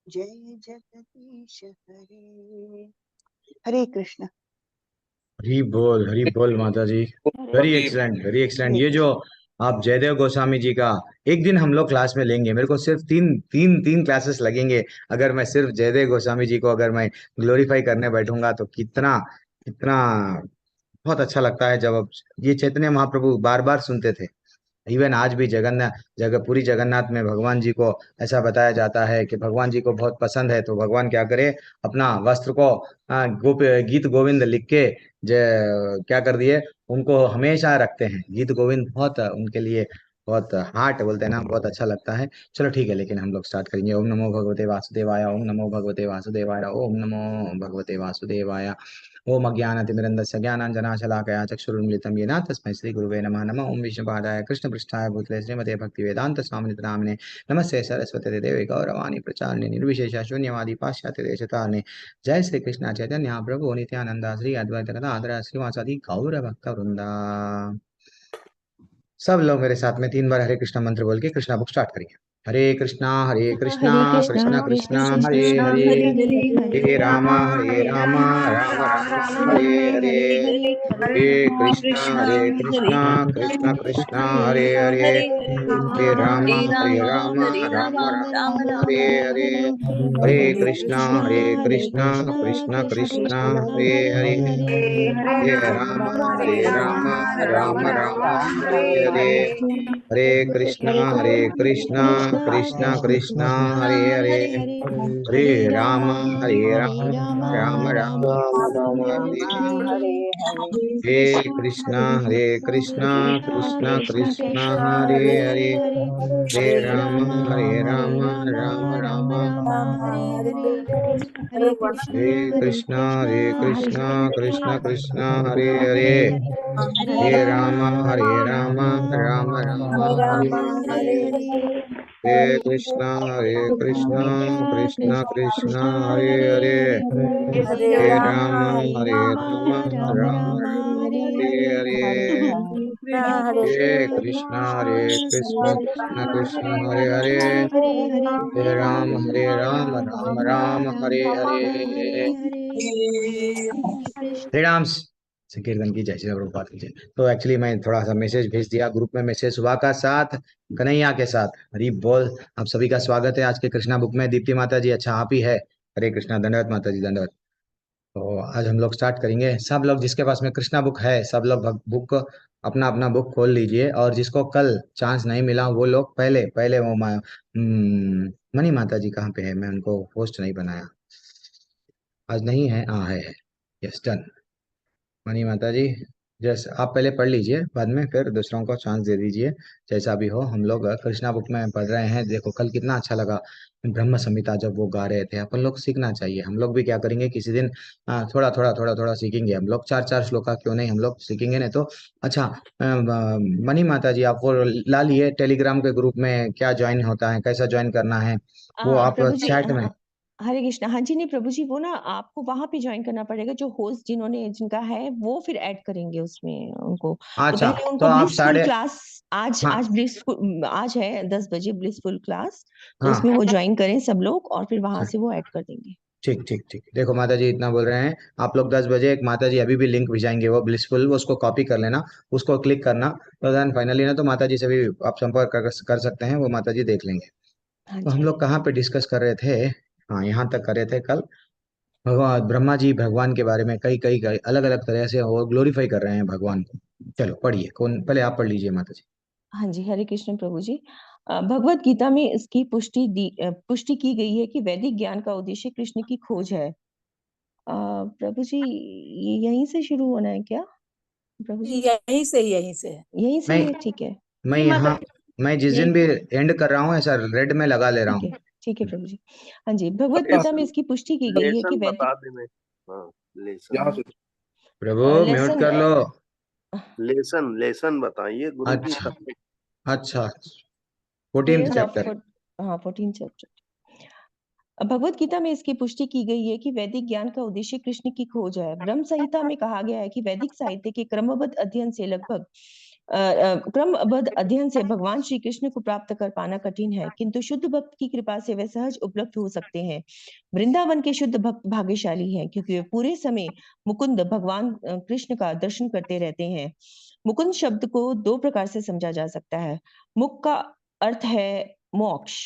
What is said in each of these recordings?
जय जगदीश हरे। हरे कृष्ण। हरी बोल माता जी। Very excellent, very excellent. ये जो आप जयदेव गोस्वामी जी का एक दिन हम लोग क्लास में लेंगे, मेरे को सिर्फ तीन तीन तीन क्लासेस लगेंगे। अगर मैं सिर्फ जयदेव गोस्वामी जी को अगर मैं ग्लोरीफाई करने बैठूंगा तो कितना कितना बहुत अच्छा लगता है जब अब ये चैतन्य महाप्रभु बार बार सुनते थे। इवन आज भी पूरी जगन्नाथ में भगवान जी को ऐसा बताया जाता है कि भगवान जी को बहुत पसंद है, तो भगवान क्या करे, अपना वस्त्र को गीत गोविंद लिख के क्या कर दिए, उनको हमेशा रखते हैं। गीत गोविंद बहुत उनके लिए बहुत हार्ट बोलते हैं ना, बहुत अच्छा लगता है। चलो ठीक है, लेकिन हम लोग स्टार्ट करेंगे। ओम नमो भगवते वासुदेवाय, ओम नमो भगवते वासुदेवाय, ओम नमो भगवते वासुदेवाय। ओम अज्ञानतिमिरन्धस्य ज्ञानाञ्जनाशलाकया चक्षुरुन्मिलितं येन तस्मै श्रीगुरुवे नमः। नमः ओं विष्णुपादाय कृष्णपृष्ठाय भूतले श्रीमते भक्तिवेदान्तस्वामिनिति नामिने। नमस्ते सरस्वती देवे गौरवाणी प्रचारिणे निर्विशेष शून्यवादी पाश्चात्य देशतारिणे। जय श्री कृष्ण चैतन्य प्रभु नित्यानंदा श्री अद्वैत गदाधर श्रीवासादि गौर भक्त वृंदा। सब लोग मेरे साथ में 3 बार हरे कृष्णा मंत्र बोल के कृष्णा बुक स्टार्ट करेंगे। हरे कृष्णा कृष्णा हरे कृष्णा कृष्णा कृष्ण कृष्णा हरे कृष्ण हरे, हरे हरे हरे रामा हरे राम राम राम राम राम राम हरे हरे हरे, हरे हरे हरे कृष्णा कृष्णा कृष्णा हरे हरे, हरे हरे हरे हरे राम राम हरे राम राम राम राम राम हरे हरे हरे, हरे हरे हरे कृष्णा हरे कृष्णा कृष्ण कृष्ण कृष्ण कृष्ण कृष्ण हरे हरे हरे, हरे हरे हरे राम राम राम राम राम राम हरे राम हरे, हरे हरे हरे कृष्णा कृष्णा कृष्णा कृष्ण कृष्णा कृष्ण हरे हरे, हरे हरे हरे हरे राम हरे राम राम राम राम राम हरे हरे हरे, हरे हे कृष्णा कृष्णा कृष्णा कृष्ण कृष्णा कृष्ण हरे हरे हरे, हरे हरे हरे राम राम राम हरे राम राम राम राम राम हरे हरे हरे कृष्ण हरे कृष्णा कृष्ण कृष्ण कृष्ण कृष्ण हरे हरे हरे, हरे हे हरे राम राम राम राम हरे हरे हरे, हरे हरे कृष्णा कृष्ण कृष्ण कृष्ण कृष्ण हरे हरे हरे, हरे हरे हे राम राम राम राम राम हरे हरे हरे हरे, हरे हरे कृष्ण कृष्णा कृष्ण कृष्ण कृष्ण कृष्ण हरे हरे हरे, हरे हरे हरे राम राम हरे हरे। हरे हरे हरे कृष्ण। हरे राम संकीर्तन की जय श्री प्रभुपाद की जय। तो एक्चुअली मैं थोड़ा सा मैसेज भेज दिया ग्रुप में, मैसेज सुबह का साथ कन्हैया के साथ हरी बोल। आप सभी का स्वागत है आज के कृष्णा बुक में। दीप्ति माता जी, अच्छा आप ही है। हरे कृष्णा, दंडवत माता जी, दंडवत। तो आज हम लोग स्टार्ट करेंगे। सब लोग जिसके पास में कृष्णा बुक है, सब लोग बुक अपना अपना बुक खोल लीजिए। और जिसको कल चांस नहीं मिला वो लोग पहले पहले वो मनी माता जी कहाँ पे है, मैं उनको पोस्ट नहीं बनाया आज। नहीं है, हाँ है। Yes done. मनी माता जी, जैसे आप पहले पढ़ लीजिए, बाद में फिर दूसरों को चांस दे दीजिए। जैसा भी हो, हम लोग कृष्णा बुक में पढ़ रहे हैं। देखो कल कितना अच्छा लगा ब्रह्म संहिता जब वो गा रहे थे। अपन लोग सीखना चाहिए। हम लोग भी क्या करेंगे किसी दिन, थोड़ा सीखेंगे। हम लोग 4 4 श्लोका क्यों नहीं, हम लोग सीखेंगे। नहीं तो अच्छा, मनी माता जी आप वो ला लिए टेलीग्राम के ग्रुप में, क्या ज्वाइन होता है, कैसा ज्वाइन करना है, वो आप प्रभु जी चैट में। हरे कृष्णा। हाँ जी, नहीं प्रभु जी, वो ना आपको वहां पे ज्वाइन करना पड़ेगा। जो होस्ट जिनका है वो फिर ऐड करेंगे उसमें उनको। तो अच्छा, पहले तो उनको आप ब्लिसफुल साढ़े, क्लास हाँ आज है 10 बजे ब्लिसफुल क्लास। तो हाँ, उसमें वो ज्वाइन करें सब लोग और फिर वहां से वो ऐड कर देंगे। ठीक ठीक ठीक। देखो माता जी इतना बोल रहे हैं, आप लोग 10 बजे, एक माता जी अभी भी लिंक भिजाएंगे वो ब्लिसफुल, वो उसको कॉपी कर लेना, उसको क्लिक करना। तो देन फाइनली ना तो माता जी से भी आप संपर्क कर सकते हैं, वो माता जी देख लेंगे। हाँ तो हम जी। लोग कहाँ पे डिस्कस कर रहे थे, हाँ यहाँ तक कर रहे थे कल। भगवान ब्रह्मा जी भगवान के बारे में कई कई कई अलग अलग तरह से वो ग्लोरीफाई कर रहे हैं भगवान को। चलो पढ़िए, कौन पहले आप पढ़ लीजिए माता जी। हाँ जी, हरे कृष्ण प्रभु जी। भगवत गीता में इसकी पुष्टि की गई है कि वैदिक ज्ञान का उद्देश्य कृष्ण की खोज है। प्रभु जी, ये यहीं से शुरू होना है क्या प्रभु जी? यहीं से है। यहीं से मैं ही है, ठीक है। मैं यहाँ, मैं जिस दिन भी यहीं एंड कर रहा हूँ ऐसा रेड में लगा ले रहा ठीक हूँ। है, ठीक है प्रभु जी। हाँ जी, भगवत गीता में लेसन इसकी पुष्टि की गई है कि लेसन वैदिक बता देने। हाँ, लेसन प्रभु म्यूट लेसन कर लो। लेसन लेसन बताइए गुरु जी अच्छा, तब तक। अच्छा 14th पेयर्स ऑफ चैप्टर। हाँ 14 चैप्टर। भगवत गीता में इसकी पुष्टि की गई है कि वैदिक ज्ञान का उद्देश्य कृष्ण की खोज है। ब्रह्म संहिता में कहा गया है कि वैदिक साहित्य के क्रमबद्ध अध्ययन से लगभग क्रमबद्ध अध्ययन से भगवान श्री कृष्ण को प्राप्त कर पाना कठिन है, किंतु शुद्ध भक्त की कृपा से वे सहज उपलब्ध हो सकते हैं। वृंदावन के शुद्ध भक्त भाग्यशाली हैं, क्योंकि वे पूरे समय मुकुंद भगवान कृष्ण का दर्शन करते रहते हैं। मुकुंद शब्द को दो प्रकार से समझा जा सकता है। मुख का अर्थ है मोक्ष।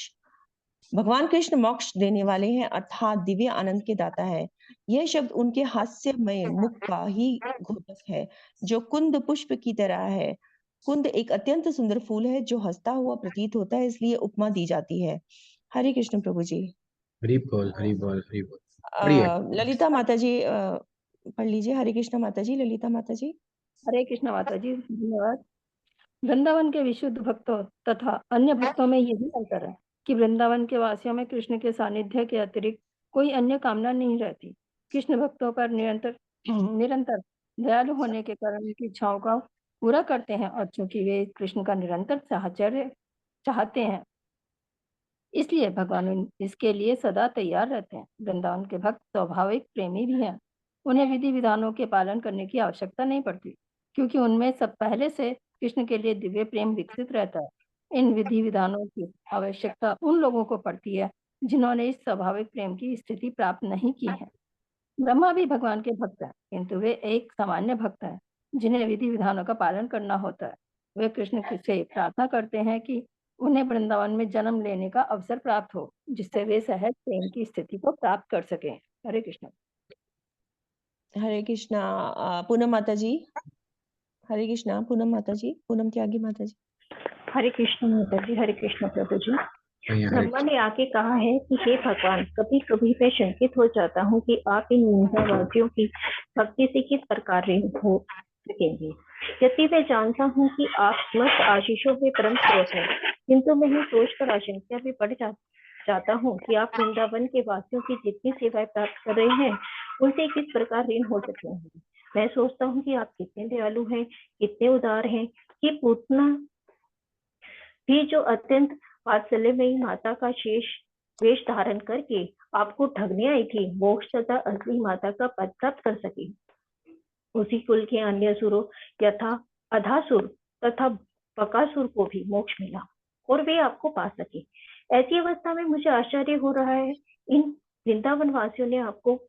भगवान कृष्ण मोक्ष देने वाले हैं, अर्थात दिव्य आनंद के दाता है। यह शब्द उनके हास्यमय मुख का ही घोतक है, जो कुंद पुष्प की तरह है। कुंद एक अत्यंत सुंदर फूल है जो हंसता हुआ प्रतीत होता है, इसलिए उपमा दी जाती है। हरे कृष्ण प्रभु जी। हरि बोल, हरि बोल, हरि बोल। बढ़िया। ललिता माता जी पढ़ लीजिए। हरे कृष्ण माता जी, ललिता माता जी। हरे कृष्ण माता जी, धन्यवाद। वृंदावन के विशुद्ध भक्तों तथा अन्य भक्तों में यही अंतर है कि वृंदावन के वासियों में कृष्ण के सानिध्य के अतिरिक्त कोई अन्य कामना नहीं रहती। कृष्ण भक्तों पर निरंतर दयालु होने के कारण उनकी इच्छाओं का पूरा करते हैं, और चूंकि वे कृष्ण का निरंतर साहचर्य चाहते हैं, इसलिए भगवान इसके लिए सदा तैयार रहते हैं। वृंदावन के भक्त स्वाभाविक प्रेमी भी हैं। उन्हें विधि विधानों के पालन करने की आवश्यकता नहीं पड़ती, क्योंकि उनमें सब पहले से कृष्ण के लिए दिव्य प्रेम विकसित रहता है। इन विधि विधानों की आवश्यकता उन लोगों को पड़ती है जिन्होंने इस स्वाभाविक प्रेम की स्थिति प्राप्त नहीं की है। ब्रह्मा भी भगवान के भक्त हैं, किंतु वे एक सामान्य भक्त हैं जिन्हें विधि विधानों का पालन करना होता है। वे कृष्ण से प्रार्थना करते हैं कि उन्हें वृंदावन में जन्म लेने का अवसर प्राप्त हो, जिससे वे सहज प्रेम की स्थिति को प्राप्त कर सकें। हरे कृष्ण। हरे कृष्णा पूनम माता जी। हरे कृष्णा पूनम माता जी, पूनम त्यागी माता जी। हरे कृष्ण माता जी, हरे कृष्ण प्रभु जी। बढ़िया, हरे ब्रह्मा ने आके कहा है कि हे भगवान, कभी कभी मैं शंकित हो जाता हूँ कि आप इन निंदावादियों की भक्ति से किस प्रकार ऋण हो सकेंगे। यदि मैं जानता हूँ कि आप समस्त आशीषों के परम स्रोत हैं, किंतु मैं ही सोचकर आशंका भी बढ़ जाता हूँ कि आप वृंदावन के वासियों की जितनी सेवाएं प्राप्त कर रहे हैं, उनसे किस प्रकार ऋण हो सकेंगे। मैं सोचता हूँ कि आप कितने दयालु हैं, कितने उदार हैं, कि पूतना भी जो अत्यंत वात्सल्यमयी माता का वेश धारण करके आपको ठगने आई थी, मोक्ष तथा असली माता का पद प्राप्त कर सके। उसी कुल के अन्य सुरों यथा अधासुर तथा बकासुर को भी मोक्ष मिला और वे आपको पा सके। ऐसी अवस्था में मुझे आश्चर्य हो रहा है, इन वृंदावन वासियों ने आपको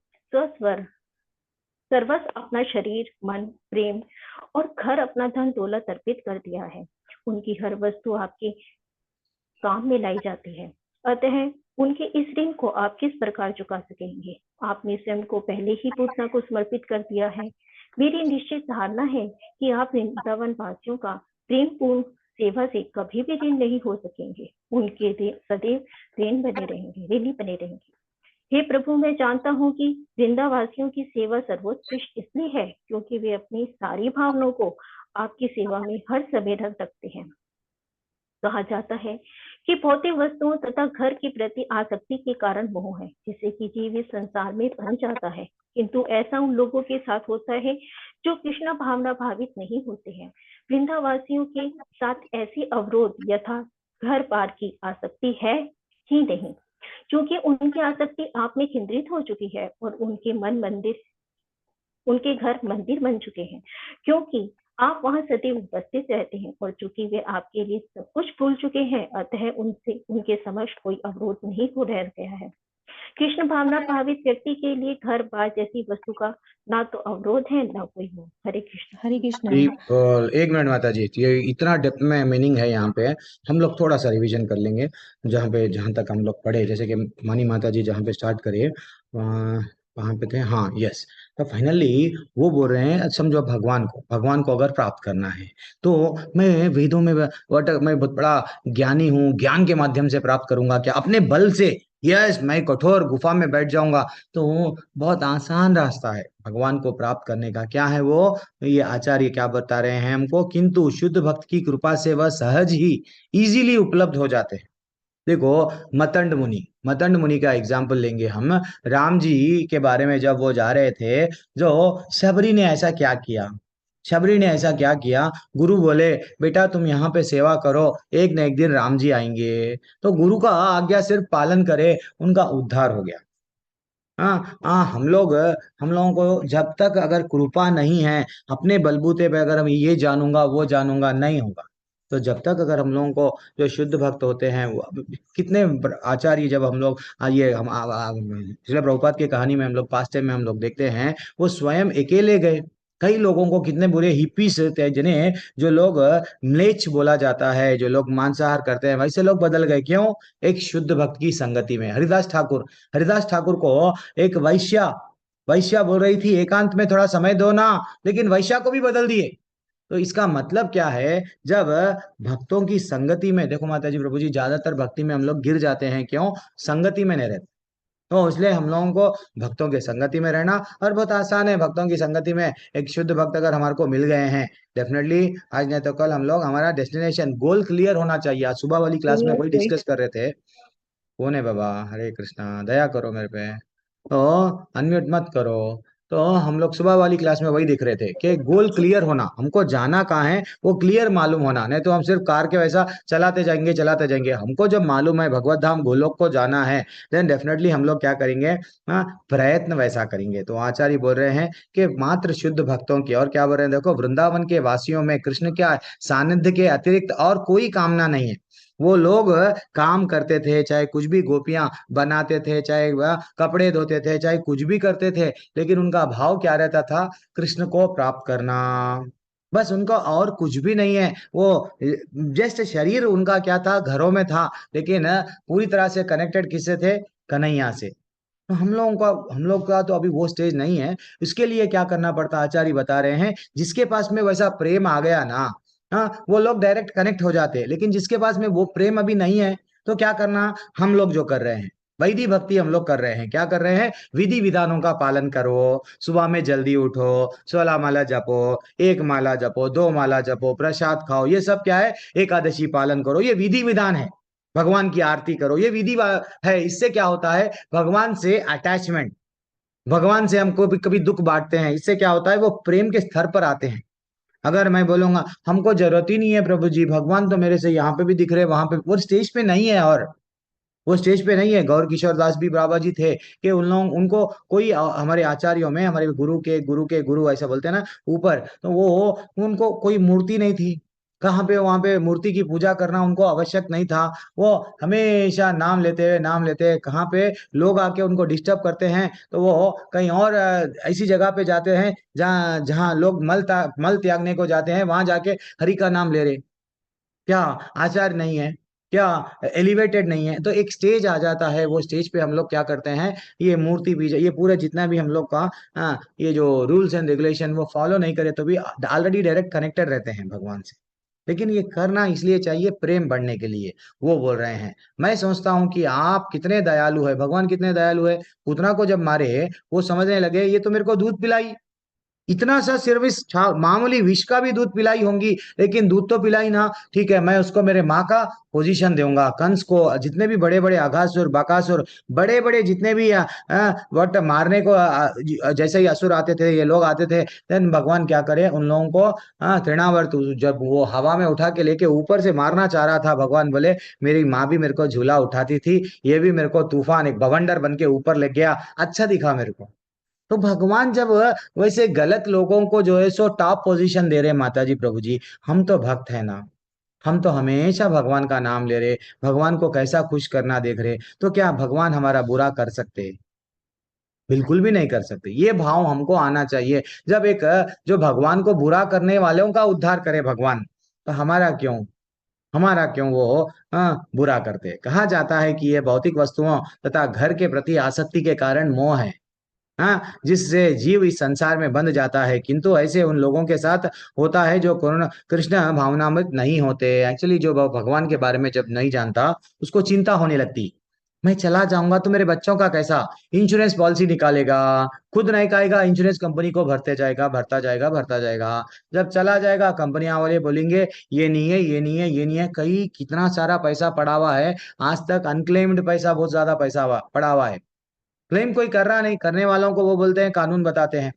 सर्वस्व अपना शरीर, मन, प्रेम और घर, अपना धन दौलत अर्पित कर दिया है। उनकी हर वस्तु आपके काम में लाई जाती है, अतः उनके इस ऋण को आप किस प्रकार चुका सकेंगे। आपने स्वयं को पहले ही पूतना को समर्पित कर दिया है। मेरी निश्चित धारणा है कि आप वृंदावन वासियों का प्रेम पूर्ण सेवा से कभी भी ऋण नहीं हो सकेंगे। उनके सदैव ऋणी बने रहेंगे। हे प्रभु, मैं जानता हूँ कि वृंदावासियों की सेवा सर्वोत्कृष्ट इसलिए है क्योंकि वे अपनी सारी भावनाओं को आपकी सेवा में हर समय रख सकते हैं। कहा जाता है कि भौतिक वस्तुओं तथा घर के प्रति आसक्ति के कारण मोह है, जिससे कि जीव इस संसार में बंध जाता है। किंतु ऐसा उन लोगों के साथ होता है जो कृष्ण भावना भावित नहीं होते हैं। वृंदावासियों के साथ ऐसी अवरोध यथा घर बार की आसक्ति है ही नहीं, क्योंकि उनकी आसक्ति आप में केंद्रित हो चुकी है और उनके घर मंदिर बन चुके हैं, क्योंकि आप वहां सदैव उपस्थित रहते हैं। और चूंकि वे आपके लिए सब कुछ भूल चुके हैं, अतः उनके समक्ष कोई अवरोध नहीं हो रह गया है। कृष्ण भावना भावित व्यक्ति के लिए घर बार जैसी वस्तु का ना तो अवरोध है, ना कोई मोह। हरे कृष्ण। हरे कृष्ण। और एक मिनट माता जी, ये इतना डेप्थ में मीनिंग है यहाँ पे, हम लोग थोड़ा सा रिवीजन कर लेंगे। जहाँ तक हम लोग पढ़े, जैसे कि मानी माता जी जहाँ पे स्टार्ट करिए, वहाँ पे थे, हाँ यस। तो फाइनली वो बोल रहे हैं, समझो भगवान को अगर प्राप्त करना है तो मैं वेदों में मैं बहुत बड़ा ज्ञानी हूँ, ज्ञान के माध्यम से प्राप्त करूंगा क्या? अपने बल से? यस, मैं कठोर गुफा में बैठ जाऊंगा। तो बहुत आसान रास्ता है भगवान को प्राप्त करने का। क्या है वो? ये आचार्य क्या बता रहे हैं हमको? किंतु शुद्ध भक्त की कृपा से वह सहज ही इजीली उपलब्ध हो जाते हैं। देखो, मतंड मुनि का एग्जाम्पल लेंगे हम। राम जी के बारे में जब वो जा रहे थे, जो शबरी ने ऐसा क्या किया, गुरु बोले बेटा तुम यहाँ पे सेवा करो, एक न एक दिन राम जी आएंगे। तो गुरु का आज्ञा सिर्फ पालन करे, उनका उद्धार हो गया। हाँ हाँ, हम लोगों को जब तक अगर कृपा नहीं है, अपने बलबूते पे अगर हम ये जानूंगा वो जानूंगा, नहीं होगा। तो जब तक अगर हम लोगों को जो शुद्ध भक्त होते हैं वो कितने आचार्य, जब हम लोग ये हम श्रील प्रभुपाद की कहानी में हम लोग पास्ट टाइम में हम लोग देखते हैं, वो स्वयं अकेले गए। कई लोगों को, कितने बुरे हिप्पीस थे जिन्हें, जो लोग म्लेच्छ बोला जाता है, जो लोग मांसाहार करते हैं, वैसे लोग बदल गए। क्यों? एक शुद्ध भक्त की संगति में। हरिदास ठाकुर को एक वैश्या बोल रही थी एकांत में थोड़ा समय दो ना, लेकिन वैश्या को भी बदल दिए। तो इसका मतलब क्या है? जब भक्तों की संगति में, देखो माता जी प्रभु जी, ज्यादातर भक्ति में हम लोग गिर जाते हैं। क्यों? संगति में नहीं रहते। तो इसलिए हम लोगों को भक्तों की संगति में रहना, और बहुत आसान है भक्तों की संगति में। एक शुद्ध भक्त अगर हमारे को मिल गए हैं, डेफिनेटली आज नहीं तो कल हम लोग, हमारा डेस्टिनेशन गोल क्लियर होना चाहिए। आज सुबह वाली क्लास में वही डिस्कस कर रहे थे। कौन है बाबा? हरे कृष्णा, दया करो मेरे पे। तो अनम्यूट मत करो। तो हम लोग सुबह वाली क्लास में वही दिख रहे थे कि गोल क्लियर होना, हमको जाना कहाँ है वो क्लियर मालूम होना। नहीं तो हम सिर्फ कार के वैसा चलाते जाएंगे। हमको जब मालूम है भगवत धाम गोलोक को जाना है, देन डेफिनेटली हम लोग क्या करेंगे? हाँ, प्रयत्न वैसा करेंगे। तो आचार्य बोल रहे हैं कि मात्र शुद्ध भक्तों की, और क्या बोल रहे हैं देखो, वृंदावन के वासियों में कृष्ण क्या सानिध्य के अतिरिक्त और कोई कामना नहीं है। वो लोग काम करते थे, चाहे कुछ भी गोपियां बनाते थे, चाहे वह कपड़े धोते थे, चाहे कुछ भी करते थे, लेकिन उनका भाव क्या रहता था? कृष्ण को प्राप्त करना। बस उनका और कुछ भी नहीं है। वो जस्ट शरीर उनका क्या था? घरों में था, लेकिन पूरी तरह से कनेक्टेड किससे थे? कन्हैया से। तो हम लोग का तो अभी वो स्टेज नहीं है। इसके लिए क्या करना पड़ता? आचार्य बता रहे हैं, जिसके पास में वैसा प्रेम आ गया ना, हाँ, वो लोग डायरेक्ट कनेक्ट हो जाते हैं। लेकिन जिसके पास में वो प्रेम अभी नहीं है, तो क्या करना? हम लोग जो कर रहे हैं, वैदिक भक्ति हम लोग कर रहे हैं। क्या कर रहे हैं? विधि विधानों का पालन करो। सुबह में जल्दी उठो, 16 माला जपो, एक माला जपो, 2 माला जपो, प्रसाद खाओ। ये सब क्या है? एकादशी पालन करो। ये विधि विधान है। भगवान की आरती करो, ये है। इससे क्या होता है? भगवान से अटैचमेंट, भगवान से हमको भी कभी दुख बांटते हैं, इससे क्या होता है? वो प्रेम के स्तर पर आते हैं। अगर मैं बोलूंगा हमको जरूरत ही नहीं है प्रभु जी, भगवान तो मेरे से यहाँ पे भी दिख रहे, वहां पे, वो स्टेज पे नहीं है। और वो स्टेज पे नहीं है। गौर किशोर दास भी बाबा जी थे कि उन लोग, उनको कोई हमारे आचार्यों में, हमारे गुरु के गुरु ऐसा बोलते हैं ना ऊपर, तो वो उनको कोई मूर्ति नहीं थी। कहाँ पे? वहां पे मूर्ति की पूजा करना उनको आवश्यक नहीं था। वो हमेशा नाम लेते हुए, कहाँ पे लोग आके उनको डिस्टर्ब करते हैं, तो वो कहीं और ऐसी जगह पे जाते हैं जहाँ जहाँ लोग मल त्यागने को जाते हैं, वहां जाके हरि का नाम ले रहे। क्या आचार नहीं है? क्या एलिवेटेड नहीं है? तो एक स्टेज आ जाता है, वो स्टेज पे हम लोग क्या करते हैं? ये मूर्ति पूजा, ये पूरे जितना भी हम लोग का ये जो रूल्स एंड रेगुलेशन वो फॉलो नहीं करे, तो भी ऑलरेडी डायरेक्ट कनेक्टेड रहते हैं भगवान से। लेकिन ये करना इसलिए चाहिए प्रेम बढ़ने के लिए। वो बोल रहे हैं, मैं सोचता हूँ कि आप कितने दयालु है, भगवान कितने दयालु है। पूतना को जब मारे, वो समझने लगे ये तो मेरे को दूध पिलाई, इतना सा सर्विस, मामूली विष का भी दूध पिलाई होंगी, लेकिन दूध तो पिलाई ना। ठीक है, मैं उसको मेरे माँ का पोजीशन दूंगा। कंस को, जितने भी बड़े बड़े अघासुर बकासुर, बड़े बड़े जितने भी वट मारने को जैसे ही असुर आते थे, ये लोग आते थे, देन भगवान क्या करे? उन लोगों को तृणावर्त, जब वो हवा में उठा के लेके ऊपर से मारना चाह रहा था, भगवान बोले मेरी माँ भी मेरे को झूला उठाती थी, ये भी मेरे को तूफान एक बवंडर बन के ऊपर ले गया, अच्छा दिखा मेरे को। तो भगवान जब वैसे गलत लोगों को जो है सो टॉप पोजीशन दे रहे हैं, माता जी प्रभु जी, हम तो भक्त है ना, हम तो हमेशा भगवान का नाम ले रहे, भगवान को कैसा खुश करना देख रहे, तो क्या भगवान हमारा बुरा कर सकते? बिल्कुल भी नहीं कर सकते। ये भाव हमको आना चाहिए। जब एक जो भगवान को बुरा करने वालों का उद्धार करे भगवान, तो हमारा क्यों वो बुरा करते? कहा जाता है कि ये भौतिक वस्तुओं तथा घर के प्रति आसक्ति के कारण मोह है, हाँ, जिससे जीव इस संसार में बंध जाता है। किंतु ऐसे उन लोगों के साथ होता है जो कृष्ण भावनामृत नहीं होते। एक्चुअली जो भगवान के बारे में जब नहीं जानता, उसको चिंता होने लगती, मैं चला जाऊंगा तो मेरे बच्चों का कैसा? इंश्योरेंस पॉलिसी निकालेगा, खुद नहीं खाएगा, इंश्योरेंस कंपनी को भरते जाएगा, भरता जाएगा। जब चला जाएगा, कंपनियां वाले बोलेंगे ये नहीं है, ये नहीं है, ये नहीं है। कहीं कितना सारा पैसा पड़ा हुआ है, आज तक अनक्लेम्ड पैसा, बहुत ज्यादा पैसा पड़ा हुआ है। क्लेम कोई कर रहा नहीं, करने वालों को वो बोलते हैं कानून बताते हैं।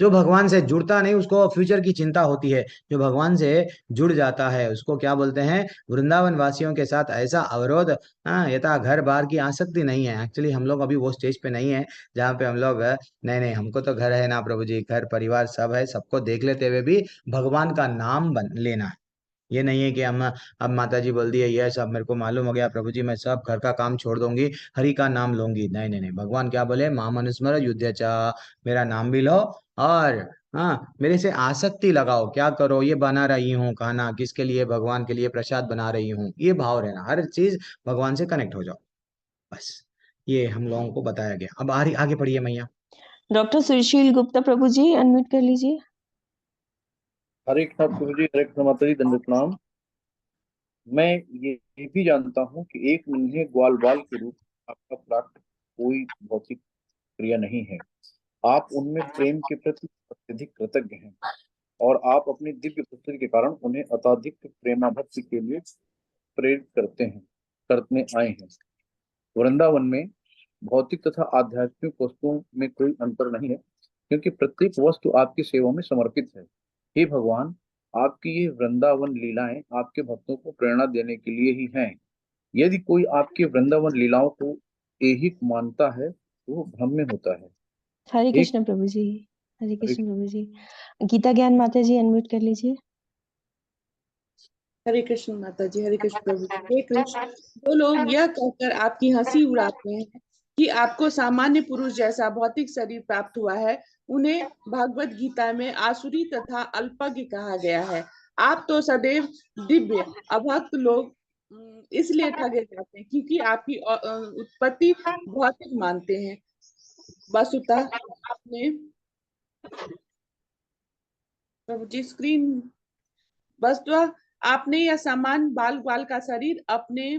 जो भगवान से जुड़ता नहीं उसको फ्यूचर की चिंता होती है, जो भगवान से जुड़ जाता है उसको क्या बोलते हैं, वृंदावन वासियों के साथ ऐसा अवरोध, हाँ, यथा घर बार की आसक्ति नहीं है। एक्चुअली हम लोग अभी वो स्टेज पे नहीं है जहाँ पे हम लोग नहीं नहीं हमको तो घर है ना प्रभु जी, घर परिवार सब है, सबको देख लेते हुए भी भगवान का नाम लेना है। ये नहीं है कि हम अब माता जी बोल दिए ये सब मेरे को मालूम हो गया प्रभु जी, मैं सब घर का काम छोड़ दूंगी, हरि का नाम लूंगी। नहीं नहीं नहीं, भगवान क्या बोले, माम अनुस्मर युद्ध चा, मेरा नाम भी लो और हाँ मेरे से आसक्ति लगाओ। क्या करो, ये बना रही हूँ खाना किसके लिए, भगवान के लिए प्रसाद बना रही हूँ, ये भाव रहना, हर चीज भगवान से कनेक्ट हो जाओ, बस ये हम लोगों को बताया गया। अब आगे पढ़िए मैया। डॉक्टर सुशील गुप्ता प्रभु जी अनम्यूट कर लीजिए। हरे कृष्णा प्रभु जी, हरे कृष्णा माता जी, दंडवत प्रणाम। मैं ये भी जानता हूँ कि एक नन्हे ग्वाल बाल के रूप आपका प्राप्त कोई भौतिक क्रिया नहीं है। आप उनमें प्रेम के प्रति अत्यधिक कृतज्ञ हैं और आप अपनी दिव्य पुस्तक के कारण उन्हें अत्यधिक प्रेमाभक्ति के लिए प्रेरित करने आए हैं। वृंदावन में भौतिक तथा आध्यात्मिक वस्तुओं में कोई अंतर नहीं है, क्योंकि प्रत्येक वस्तु आपकी सेवा में समर्पित है। हे भगवान, आपकी ये वृंदावन लीलाएं आपके भक्तों को प्रेरणा देने के लिए ही हैं। यदि कोई आपकी वृंदावन लीलाओं को ऐहिक मानता है तो वो भ्रम में होता है। हरे एक कृष्ण प्रभु जी। हरे कृष्ण प्रभु जी। गीता ज्ञान माता जी अनम्यूट कर लीजिए। हरे कृष्ण माता जी, हरे कृष्ण प्रभु जी। हे कृष्ण, जो लोग यह कहकर आपकी हंसी उड़ाते हैं कि आपको सामान्य पुरुष जैसा भौतिक शरीर प्राप्त हुआ है, उन्हें भगवत गीता में आसुरी तथा अल्पज्ञ कहा गया है। आप तो सदैव दिव्य अभक्त लोग इसलिए ठगे जाते हैं क्योंकि आपकी उत्पत्ति भौतिक मानते हैं। वस्तुतः आपने प्रभु जी स्क्रीन वस्तुतः आपने यह सामान बाल बाल का शरीर अपने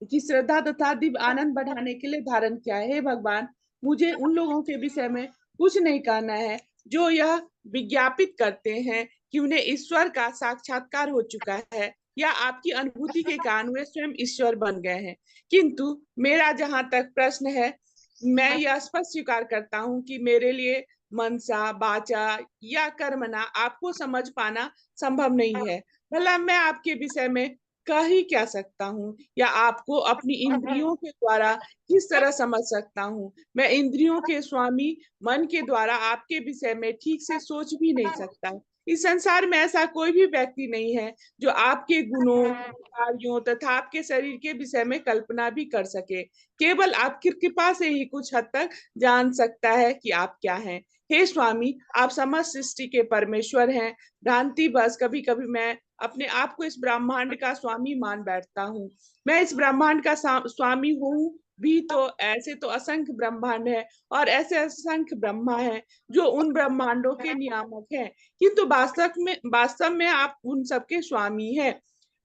की श्रद्धा तथा दिव्य आनंद बढ़ाने के लिए धारण किया है। हे भगवान, मुझे उन लोगों के विषय में कुछ नहीं कहना है जो यह विज्ञापित करते हैं कि उन्हें ईश्वर का साक्षात्कार हो चुका है या आपकी अनुभूति के कारण वे स्वयं ईश्वर बन गए हैं। किंतु मेरा जहां तक प्रश्न है, मैं यह स्पष्ट स्वीकार करता हूं कि मेरे लिए मनसा वाचा या कर्मणा आपको समझ पाना संभव नहीं है। भला मैं आपके विषय में कह ही क्या सकता हूँ या आपको अपनी इंद्रियों के द्वारा किस तरह समझ सकता हूँ। मैं इंद्रियों के स्वामी मन के द्वारा आपके विषय में ठीक से सोच भी नहीं सकता। इस संसार में ऐसा कोई भी व्यक्ति नहीं है जो आपके गुणों, कार्यों तथा आपके शरीर के विषय में कल्पना भी कर सके। केवल आपकी कृपा से ही कुछ हद तक जान सकता है कि आप क्या हैं। हे स्वामी, आप समस्त सृष्टि के परमेश्वर हैं। भ्रांति बस कभी कभी मैं अपने आप को इस ब्रह्मांड का स्वामी मान बैठता हूँ। मैं इस ब्रह्मांड का स्वामी हूँ भी तो ऐसे तो असंख्य ब्रह्मांड है और ऐसे असंख्य ब्रह्मा है जो उन ब्रह्मांडों के नियामक हैं, किंतु वास्तव में आप उन सबके स्वामी हैं।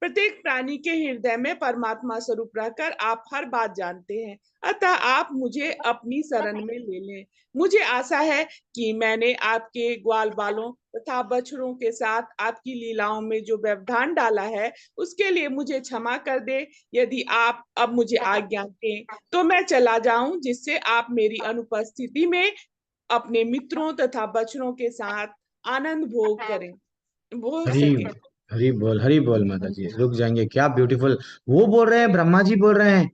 प्रत्येक प्राणी के हृदय में परमात्मा स्वरूप रहकर आप हर बात जानते हैं, अतः आप मुझे अपनी शरण में ले लें। मुझे आशा है कि मैंने आपके ग्वाल बालों तथा बछड़ों के साथ आपकी लीलाओं में जो व्यवधान डाला है उसके लिए मुझे क्षमा कर दे। यदि आप अब मुझे आज्ञा दें तो मैं चला जाऊं, जिससे आप मेरी अनुपस्थिति में अपने मित्रों तथा बछड़ों के साथ आनंद भोग करें, भोग हरी सके। हरी बोल माता जी, रुक जाएंगे, क्या ब्यूटीफुल। वो बोल रहे हैं, ब्रह्मा जी बोल रहे हैं,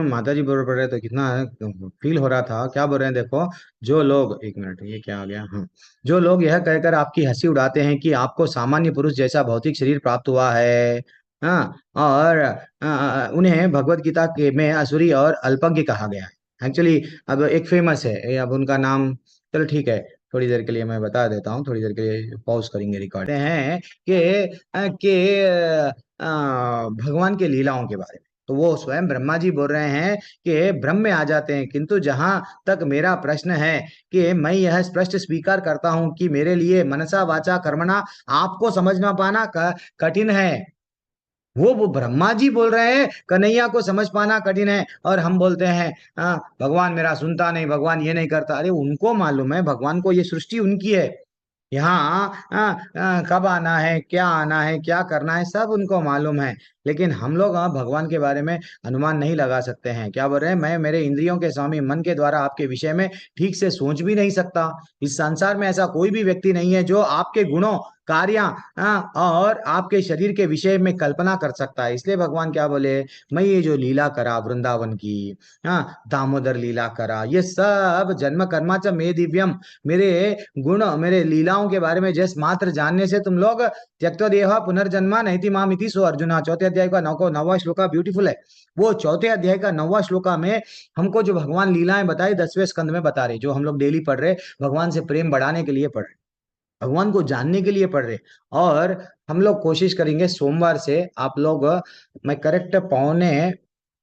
माता जी बोल रहे हैं, तो कितना फील हो रहा था। क्या बोल रहे हैं देखो, जो लोग, एक मिनट ये क्या आ गया, हाँ, जो लोग यह कहकर आपकी हंसी उड़ाते हैं कि आपको सामान्य पुरुष जैसा भौतिक शरीर प्राप्त हुआ है, हाँ, और उन्हें भगवत गीता के में असुरी और अल्पज्ञ कहा गया है। एक्चुअली अब एक फेमस है अब उनका नाम, चलो ठीक है, थोड़ी देर के लिए मैं बता देता हूँ, थोड़ी देर के लिए पॉज करेंगे रिकॉर्ड हैं भगवान के लीलाओं के बारे में। तो वो स्वयं ब्रह्मा जी बोल रहे हैं कि ब्रह्म में आ जाते हैं, किंतु जहां तक मेरा प्रश्न है कि मैं यह स्पष्ट स्वीकार करता हूं कि मेरे लिए मनसा वाचा कर्मणा आपको समझना पाना कठिन है। वो ब्रह्मा जी बोल रहे हैं कन्हैया को समझ पाना कठिन है, और हम बोलते हैं हाँ भगवान मेरा सुनता नहीं, भगवान ये नहीं करता। अरे उनको मालूम है, भगवान को ये सृष्टि उनकी है, यहाँ कब आना है, क्या आना है, क्या करना है, सब उनको मालूम है। लेकिन हम लोग भगवान के बारे में अनुमान नहीं लगा सकते हैं। क्या बोल रहे हैं, मैं मेरे इंद्रियों के स्वामी मन के द्वारा आपके विषय में ठीक से सोच भी नहीं सकता। इस संसार में ऐसा कोई भी व्यक्ति नहीं है जो आपके गुणों, कार्य और आपके शरीर के विषय में कल्पना कर सकता है। इसलिए भगवान क्या बोले, मैं ये जो लीला करा वृंदावन की, दामोदर लीला करा, ये सब जन्म कर्माच मे दिव्यम, मेरे गुण, मेरे लीलाओं के बारे में जस्ट मात्र जानने से तुम लोग त्यक्तो देह पुनर्जन्मा नैति माम इति। सो अर्जुना, चौथे अध्याय का नौवा श्लोका ब्यूटीफुल है। वो चौथे अध्याय का 9वां श्लोका में हमको जो भगवान लीलाएं बताई 10वें स्कंद में बता रहे, जो हम लोग डेली पढ़ रहे, भगवान से प्रेम बढ़ाने के लिए पढ़ रहे, भगवान को जानने के लिए पढ़ रहे। और हम लोग कोशिश करेंगे सोमवार से आप लोग, मैं करेक्ट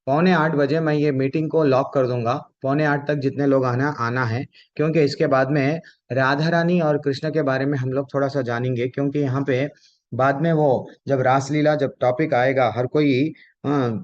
पौने 8 बजे मैं ये मीटिंग को लॉक कर दूंगा। पौने 8 तक जितने लोग आना है, क्योंकि इसके बाद में राधा रानी और कृष्ण के बारे में हम लोग थोड़ा सा जानेंगे। क्योंकि यहाँ पे बाद में वो जब रासलीला जब टॉपिक आएगा, हर कोई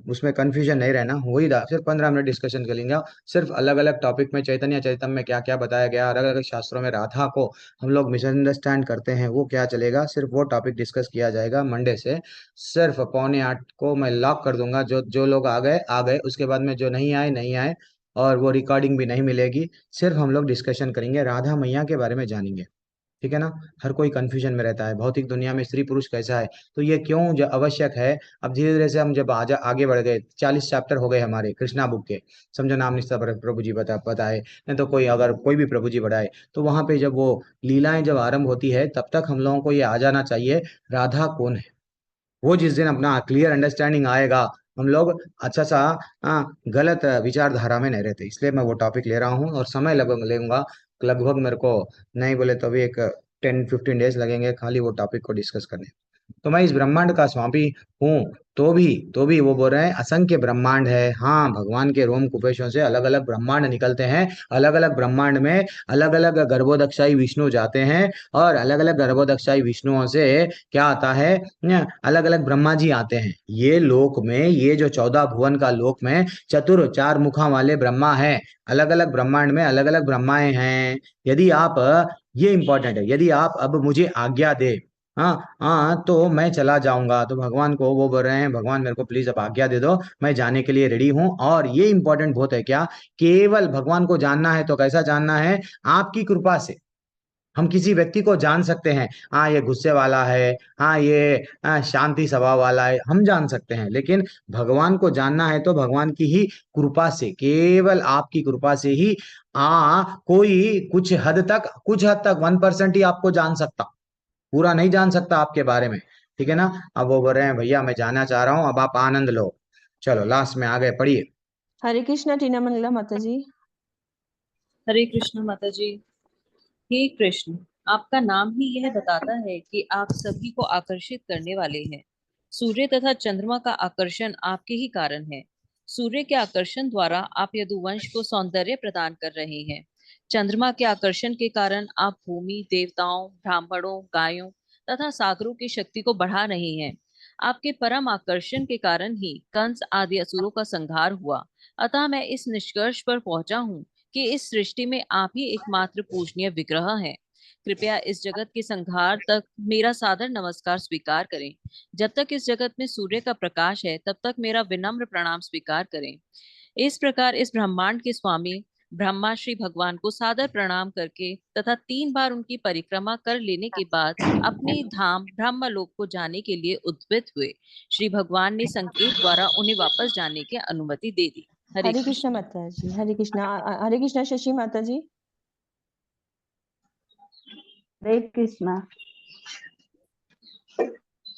उसमें कंफ्यूजन नहीं रहना। वही सिर्फ 15 मिनट डिस्कशन कर लेंगे, सिर्फ अलग अलग टॉपिक में चैतन्य चरितम में क्या क्या बताया गया, अलग अलग शास्त्रों में राधा को हम लोग मिसअंडरस्टैंड करते हैं, वो क्या चलेगा, सिर्फ वो टॉपिक डिस्कस किया जाएगा मंडे से। सिर्फ पौने 8 को मैं लॉक कर दूंगा। जो जो लोग आ गए, उसके बाद में जो नहीं आए नहीं आए, और वो रिकॉर्डिंग भी नहीं मिलेगी। सिर्फ हम लोग डिस्कशन करेंगे, राधा मैया के बारे में जानेंगे। ठीक है ना। हर कोई कंफ्यूजन में रहता है, भौतिक दुनिया में स्त्री पुरुष कैसा है, तो ये क्यों जो आवश्यक है। अब धीरे धीरे से हम जब आगे बढ़ गए, 40 चैप्टर हो गए हमारे कृष्णा बुक के, समझो नाम निष्ठा प्रभु जी बताए, नहीं तो कोई अगर कोई भी प्रभु जी बढ़ाए, तो वहां पे जब वो लीलाएं जब आरंभ होती है, तब तक हम लोगों को ये आ जाना चाहिए राधा कौन है। वो जिस दिन अपना क्लियर अंडरस्टैंडिंग आएगा, हम लोग अच्छा सा गलत विचारधारा में नहीं रहते। इसलिए मैं वो टॉपिक ले रहा हूँ और समय लगभग लेऊंगा। लगभग मेरे को नहीं बोले तो भी एक 10-15 डेज लगेंगे खाली वो टॉपिक को डिस्कस करने। तो मैं इस ब्रह्मांड का स्वामी हूँ, तो भी वो बोल रहे हैं असंख्य ब्रह्मांड है। हाँ, भगवान के रोम कुपेशों से अलग अलग ब्रह्मांड निकलते हैं। अलग अलग ब्रह्मांड में अलग अलग गर्भोदक्षाई विष्णु जाते हैं, और अलग अलग गर्भोदक्षाई विष्णुओं से क्या आता है, अलग अलग ब्रह्मा जी आते हैं। ये लोक में, ये जो 14 भुवन का लोक में चतुर 4 मुखा वाले ब्रह्मा है। अलग अलग ब्रह्मांड में अलग अलग ब्रह्माएं हैं। यदि आप, ये इंपॉर्टेंट है, यदि आप अब मुझे आज्ञा दे, हाँ हाँ, तो मैं चला जाऊंगा। तो भगवान को वो बोल रहे हैं, भगवान मेरे को प्लीज अब आज्ञा दे दो, मैं जाने के लिए रेडी हूं। और ये इंपॉर्टेंट बहुत है, क्या केवल भगवान को जानना है तो कैसा जानना है, आपकी कृपा से हम किसी व्यक्ति को जान सकते हैं। हाँ, ये गुस्से वाला है, हाँ ये शांति स्वभाव वाला है, हम जान सकते हैं। लेकिन भगवान को जानना है तो भगवान की ही कृपा से, केवल आपकी कृपा से ही कोई कुछ हद तक 1% ही आपको जान सकता, पूरा नहीं जान सकता आपके बारे में। ठीक है ना। अब वो बोल रहे हैं भैया मैं जाना चाह रहा हूँ, अब आप आनंद लो। चलो लास्ट में आ गए, पढ़िए। हरे कृष्णा टीना मंगला माता जी। हरे कृष्ण माता जी। हे कृष्ण, आपका नाम ही यह बताता है कि आप सभी को आकर्षित करने वाले हैं। सूर्य तथा चंद्रमा का आकर्षण आपके ही कारण है। सूर्य के आकर्षण द्वारा आप यदुवंश को सौंदर्य प्रदान कर रहे हैं। चंद्रमा के आकर्षण के कारण आप भूमि, देवताओं, ब्राह्मणों, गायों तथा सागरों की शक्ति को बढ़ा रहे हैं। आपके परम आकर्षण के कारण ही कंस आदि असुरों का संहार हुआ। अतः मैं इस निष्कर्ष पर पहुंचा हूँ कि इस सृष्टि में आप ही एकमात्र पूजनीय विग्रह हैं। कृपया इस जगत के संहार तक मेरा सादर नमस्कार स्वीकार करें। जब तक इस जगत में सूर्य का प्रकाश है, तब तक मेरा विनम्र प्रणाम स्वीकार करें। इस प्रकार इस ब्रह्मांड के स्वामी ब्रह्मा श्री भगवान को सादर प्रणाम करके तथा 3 बार उनकी परिक्रमा कर लेने के बाद अपने धाम ब्रह्मलोक को जाने के लिए उद्यत हुए। श्री भगवान ने संकेत द्वारा उन्हें वापस जाने की अनुमति दे दी। हरे कृष्णा माता जी। हरे कृष्णा शशि माता जी। हरे कृष्णा।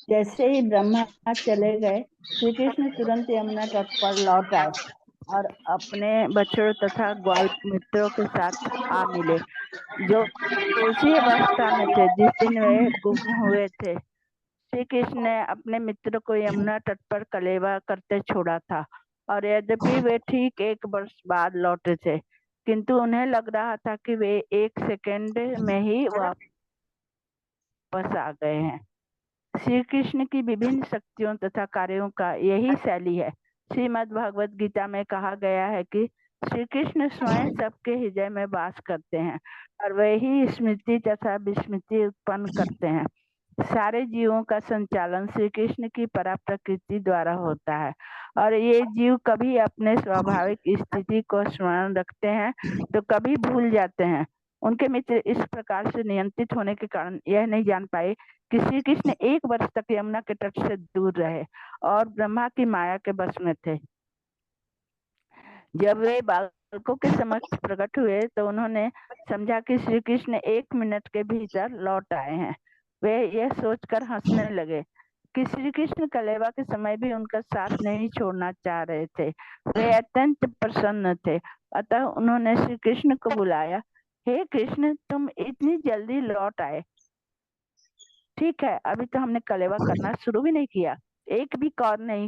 जैसे ही ब्रह्मा चले गए, श्री कृष्ण तुरंत यमुना तट पर लौट आए और अपने बछड़ों तथा ग्वाल मित्रों के साथ आ मिले, जो उसी अवस्था में थे जिस दिन वे गुम हुए थे। श्री कृष्ण ने अपने मित्र को यमुना तट पर कलेवा करते छोड़ा था, और यद्यपि वे ठीक 1 वर्ष बाद लौटे थे, किंतु उन्हें लग रहा था कि वे 1 सेकंड में ही वापस आ गए हैं। श्री कृष्ण की विभिन्न शक्तियों तथा कार्यों का यही शैली है। श्रीमद् भगवत गीता में कहा गया है कि श्री कृष्ण स्वयं सबके हृदय में वास करते हैं और वे ही स्मृति तथा विस्मृति उत्पन्न करते हैं। सारे जीवों का संचालन श्री कृष्ण की परा प्रकृति द्वारा होता है और ये जीव कभी अपने स्वाभाविक स्थिति को स्मरण रखते हैं तो कभी भूल जाते हैं। उनके मित्र इस प्रकार से नियंत्रित होने के कारण यह नहीं जान पाए कि श्री कृष्ण 1 वर्ष तक यमुना के तट से दूर रहे और ब्रह्मा की माया के वश में थे। जब वे बालकों के समक्ष प्रकट हुए तो उन्होंने समझा कि श्री कृष्ण 1 मिनट के भीतर लौट आए हैं। वे यह सोचकर हंसने लगे कि श्री कृष्ण कलेवा के समय भी उनका साथ नहीं छोड़ना चाह रहे थे। वे अत्यंत प्रसन्न थे, अतः उन्होंने श्री कृष्ण को बुलाया। हे कृष्ण, तुम इतनी जल्दी लौट आए। ठीक है, अभी तो हमने कलेवा करना शुरू भी नहीं किया, एक भी कौर नहीं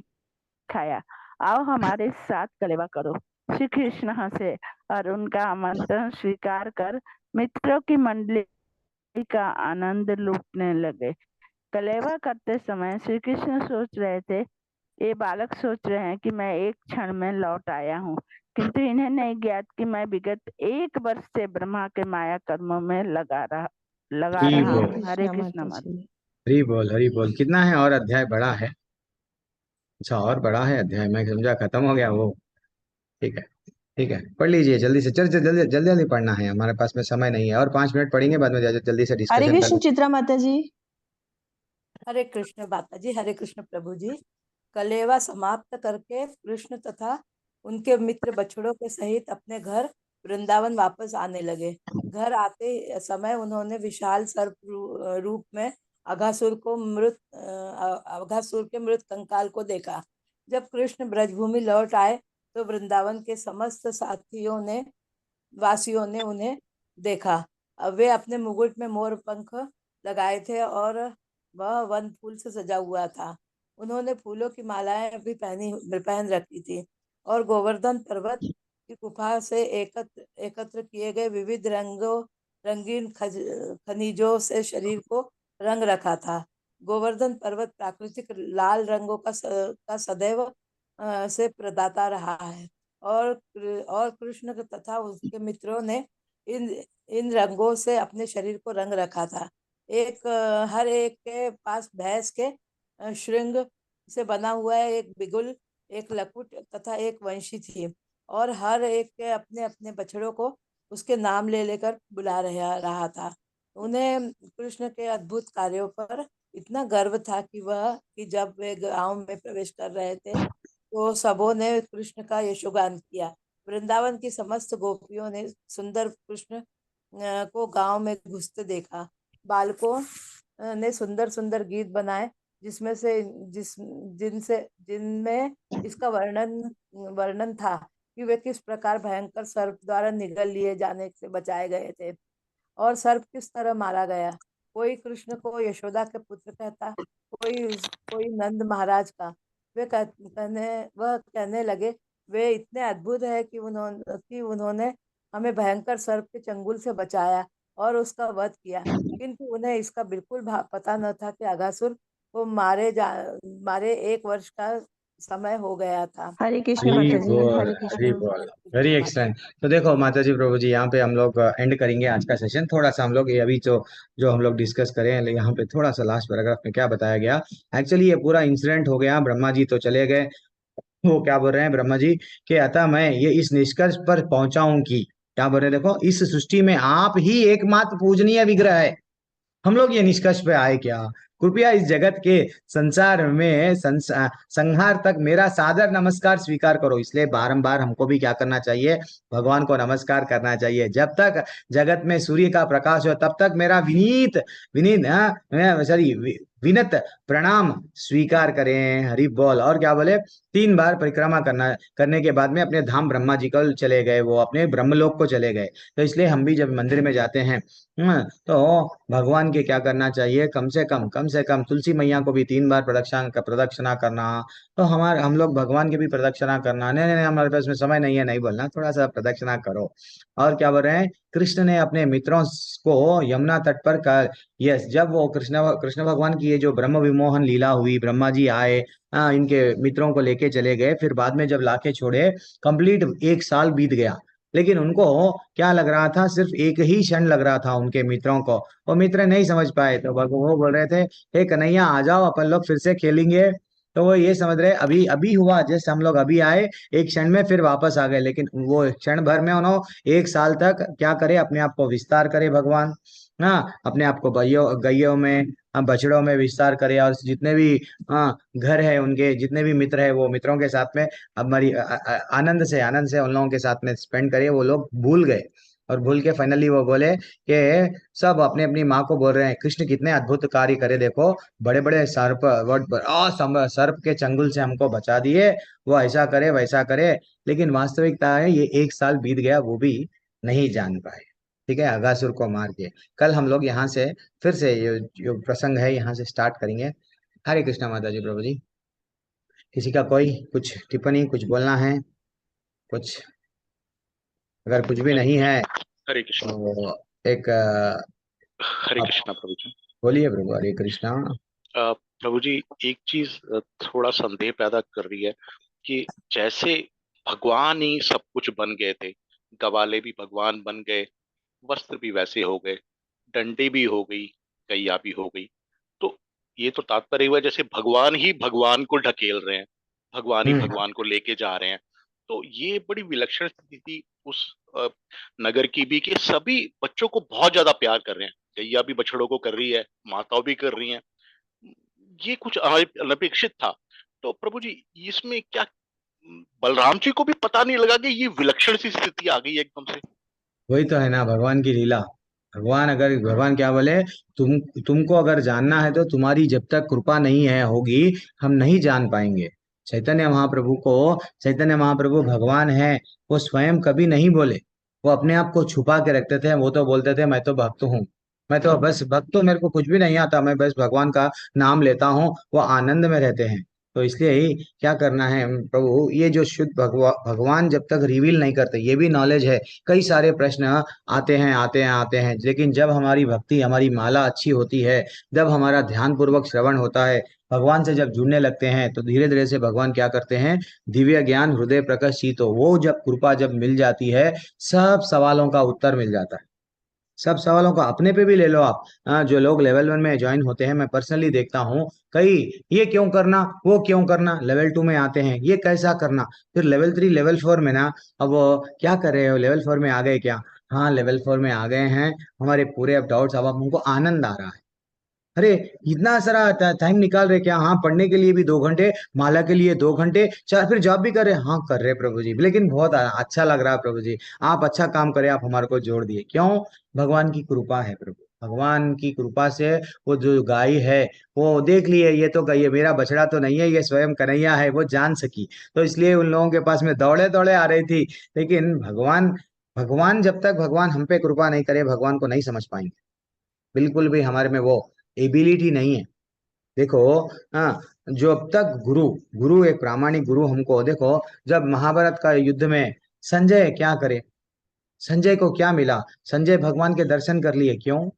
खाया, आओ हमारे साथ कलेवा करो। श्री कृष्ण हंसे और उनका आमंत्रण स्वीकार कर मित्रों की मंडली का आनंद लूटने लगे। कलेवा करते समय श्री कृष्ण सोच रहे थे, ये बालक सोच रहे हैं कि मैं एक क्षण में लौट आया हूँ, किंतु इन्हें नहीं ज्ञात कि मैं विगत 1 वर्ष से ब्रह्मा के माया कर्मों में लगा रहा हरि हूँ। बोल, हरे कृष्ण माता। हरि बोल, हरि बोल। कितना है और अध्याय बड़ा है? अच्छा, और बड़ा है अध्याय, मैं समझा खत्म हो गया वो। ठीक है, ठीक है, पढ़ लीजिए जल्दी से, चल जल्दी जल्दी जल्दी पढ़ना है, हमारे पास में समय नहीं है, और 5 मिनट पढ़ेंगे, बाद में जल्दी से हरे डिस्कशन कर कृष्ण चित्रा माता जी। हरे कृष्ण माता जी, हरे कृष्ण प्रभु जी। कलेवा समाप्त करके कृष्ण तथा उनके मित्र बछड़ों के सहित अपने घर वृंदावन वापस आने लगे। घर आते समय उन्होंने विशाल सर्प रूप में अघासुर के मृत कंकाल को देखा। जब कृष्ण ब्रजभूमि लौट आए तो वृंदावन के समस्त वासियों ने उन्हें देखा। अब वे अपने मुकुट में मोर पंख लगाए थे और वह वन फूल से सजा हुआ था। उन्होंने फूलों की मालाएं भी पहन रखी थी और गोवर्धन पर्वत की गुफा से एकत्र किए गए विविध रंगीन खनिजों से शरीर को रंग रखा था। गोवर्धन पर्वत प्राकृतिक लाल रंगों का सदैव से प्रदाता रहा है और कृष्ण तथा उसके मित्रों ने इन रंगों से अपने शरीर को रंग रखा था। हर एक के पास भैंस के श्रृंग से बना हुआ एक बिगुल, एक लकुट तथा एक वंशी थी और हर एक के अपने अपने बछड़ों को उसके नाम ले लेकर बुला रहा था। उन्हें कृष्ण के अद्भुत कार्यों पर इतना गर्व था कि जब वे गांव में प्रवेश कर रहे थे तो सबों ने कृष्ण का यशोगान किया। वृंदावन की समस्त गोपियों ने सुंदर कृष्ण को गांव में घुसते देखा। बालकों ने सुंदर सुंदर गीत बनाए जिनमें इसका वर्णन था कि वे किस प्रकार भयंकर सर्प द्वारा निगल लिए जाने से बचाए गए थे और सर्प किस तरह मारा गया। कोई कृष्ण को यशोदा के पुत्र कहता, कोई नंद महाराज का। वह कहने लगे, वे इतने अद्भुत है कि उन्होंने हमें भयंकर सर्प के चंगुल से बचाया और उसका वध किया, किंतु उन्हें इसका बिल्कुल पता न था कि अघासुर को मारे 1 वर्ष का समय हो गया था। हरे कृष्ण हरि माता जी। बोल, हरे हरि कृष्ण। बोल, वेरी एक्सलेंट। तो देखो माता जी, प्रभु जी, यहाँ पे हम लोग एंड करेंगे आज का सेशन। थोड़ा सा हम लोग ये अभी जो हम लोग डिस्कस करें, यहाँ पे थोड़ा सा लास्ट पैराग्राफ में क्या बताया गया। एक्चुअली ये पूरा इंसिडेंट हो गया, ब्रह्मा जी तो चले गए, वो क्या बोल रहे हैं ब्रह्मा जी कि अतः मैं ये इस निष्कर्ष पर पहुंचा हूं कि, क्या बोल रहे हैं, देखो, इस सृष्टि में आप ही एकमात्र पूजनीय विग्रह है। हम लोग ये निष्कर्ष पे आए क्या? कृपया इस जगत के संसार में संहार तक मेरा सादर नमस्कार स्वीकार करो। इसलिए बारंबार हमको भी क्या करना चाहिए? भगवान को नमस्कार करना चाहिए। जब तक जगत में सूर्य का प्रकाश हो तब तक मेरा विनत प्रणाम स्वीकार करें। हरि बोल। और क्या बोले? 3 बार परिक्रमा करने के बाद में अपने धाम ब्रह्मा जी को चले गए, वो अपने ब्रह्मलोक को चले गए। तो इसलिए हम भी जब मंदिर में जाते हैं तो भगवान के क्या करना चाहिए? कम से कम तुलसी मैया को भी 3 बार प्रदक्षिणा करना। तो हम लोग भगवान की भी प्रदक्षिणा करना। नहीं, हमारे पास में समय नहीं है, नहीं बोलना, थोड़ा सा प्रदक्षिणा करो। और क्या बोल रहे हैं? कृष्ण ने अपने मित्रों को यमुना तट पर यस, जब वो कृष्ण भगवान की ये जो ब्रह्म विमोहन लीला हुई, ब्रह्मा जी आए, इनके मित्रों को लेके चले गए, फिर बाद में जब लाके छोड़े, कंप्लीट 1 साल बीत गया। लेकिन उनको क्या लग रहा था, सिर्फ एक ही क्षण लग रहा था उनके मित्रों को, वो मित्र नहीं समझ पाए। तो वो बोल रहे थे, हे कन्हैया आ जाओ, अपन लोग फिर से खेलेंगे। तो वो ये समझ रहे अभी अभी हुआ, जस्ट हम लोग अभी आए एक क्षण में, फिर वापस आ गए। लेकिन वो क्षण भर में उन्होंने एक साल तक क्या करे, अपने आप को विस्तार करे भगवान, हाँ, अपने आप को गैयों गैयों में, बछड़ों में विस्तार करे, और जितने भी घर है उनके, जितने भी मित्र है, वो मित्रों के साथ में हमारी आनंद से उन लोगों के साथ में स्पेंड करे। वो लोग भूल गए, और भूल के फाइनली वो बोले कि सब अपने अपनी माँ को बोल रहे हैं, कृष्ण कितने अद्भुत कार्य करे, देखो बड़े बड़े सर्प, सर्प के चंगुल से हमको बचा दिए, वो ऐसा करे वैसा करे। लेकिन वास्तविकता है, ये एक साल बीत गया, वो भी नहीं जान पाए। ठीक है, अगासुर को मार के। कल हम लोग यहाँ से फिर से ये जो प्रसंग है यहाँ से स्टार्ट करेंगे। हरे कृष्णा माता जी, प्रभु जी। किसी का कोई कुछ टिप्पणी, कुछ बोलना है कुछ? अगर कुछ भी नहीं है हरे कृष्णा। तो एक हरे आप कृष्णा प्रभु जी। बोलिए प्रभु। हरे कृष्णा। प्रभु जी, एक चीज थोड़ा संदेह पैदा कर रही है कि जैसे भगवान ही सब कुछ बन गए थे, गवाले भी भगवान बन गए, वस्त्र भी वैसे हो गए, डंडे भी हो गई, गैया भी हो गई, तो ये तो तात्पर्य हुआ जैसे भगवान ही भगवान को ढकेल रहे हैं, भगवान ही हम्म भगवान को लेके जा रहे हैं। तो ये बड़ी विलक्षण स्थिति थी उस नगर की भी, कि सभी बच्चों को बहुत ज्यादा प्यार कर रहे हैं, गैया भी बछड़ों को कर रही है, माताओं भी कर रही हैं। ये कुछ अनपेक्षित था। तो प्रभु जी, इसमें क्या बलराम जी को भी पता नहीं लगा कि ये विलक्षण सी स्थिति आ गई है एकदम से? वही तो है ना भगवान की लीला। भगवान क्या बोले, तुमको अगर जानना है तो तुम्हारी जब तक कृपा नहीं है होगी, हम नहीं जान पाएंगे। चैतन्य महाप्रभु को, चैतन्य महाप्रभु भगवान है, वो स्वयं कभी नहीं बोले। वो अपने आप को छुपा के रखते थे। वो तो बोलते थे, मैं तो भक्त हूँ, मैं तो बस भक्त हूँ, मेरे को कुछ भी नहीं आता, मैं बस भगवान का नाम लेता हूँ। वो आनंद में रहते हैं। तो इसलिए ही क्या करना है प्रभु, ये जो शुद्ध भगवान जब तक रिवील नहीं करते, ये भी नॉलेज है। कई सारे प्रश्न आते हैं, लेकिन जब हमारी भक्ति, हमारी माला अच्छी होती है, जब हमारा ध्यान पूर्वक श्रवण होता है, भगवान से जब जुड़ने लगते हैं, तो धीरे धीरे से भगवान क्या करते हैं, दिव्य ज्ञान हृदय प्रकाशित, तो वो जब कृपा जब मिल जाती है, सब सवालों का उत्तर मिल जाता है। सब सवालों का अपने पे भी ले लो आप। जो लोग लेवल 1 में ज्वाइन होते हैं, मैं पर्सनली देखता हूँ कई, ये क्यों करना, वो क्यों करना, लेवल 2 में आते हैं, ये कैसा करना, फिर लेवल 3 लेवल 4 में ना, अब वो क्या कर रहे हो, लेवल 4 में आ गए क्या? हाँ, लेवल 4 में आ गए हैं, हमारे पूरे अब डाउट्स, अब हमको आनंद आ रहा है। अरे, इतना सारा टाइम निकाल रहे क्या? हाँ, पढ़ने के लिए भी 2 घंटे, माला के लिए 2 घंटे, चार, फिर जॉब भी कर रहे, हाँ कर रहे प्रभु जी, लेकिन बहुत अच्छा लग रहा है प्रभु जी, आप अच्छा काम करे, आप हमारे को जोड़ दिए। क्यों? भगवान की कृपा है प्रभु, भगवान की कृपा से वो जो गाय है, वो देख लिए, ये तो गाय है, मेरा बछड़ा तो नहीं है, ये स्वयं कन्हैया है, वो जान सकी। तो इसलिए उन लोगों के पास में दौड़े दौड़े आ रही थी। लेकिन भगवान, भगवान जब तक भगवान हम पे कृपा नहीं करे, भगवान को नहीं समझ पाएंगे। बिल्कुल भी हमारे में वो एबिलिटी नहीं है। देखो, हाँ, जो अब तक गुरु, गुरु एक प्रामाणिक गुरु हमको देखो, जब महाभारत का युद्ध में संजय क्या करे, संजय को क्या मिला? संजय भगवान के दर्शन कर लिए। क्यों?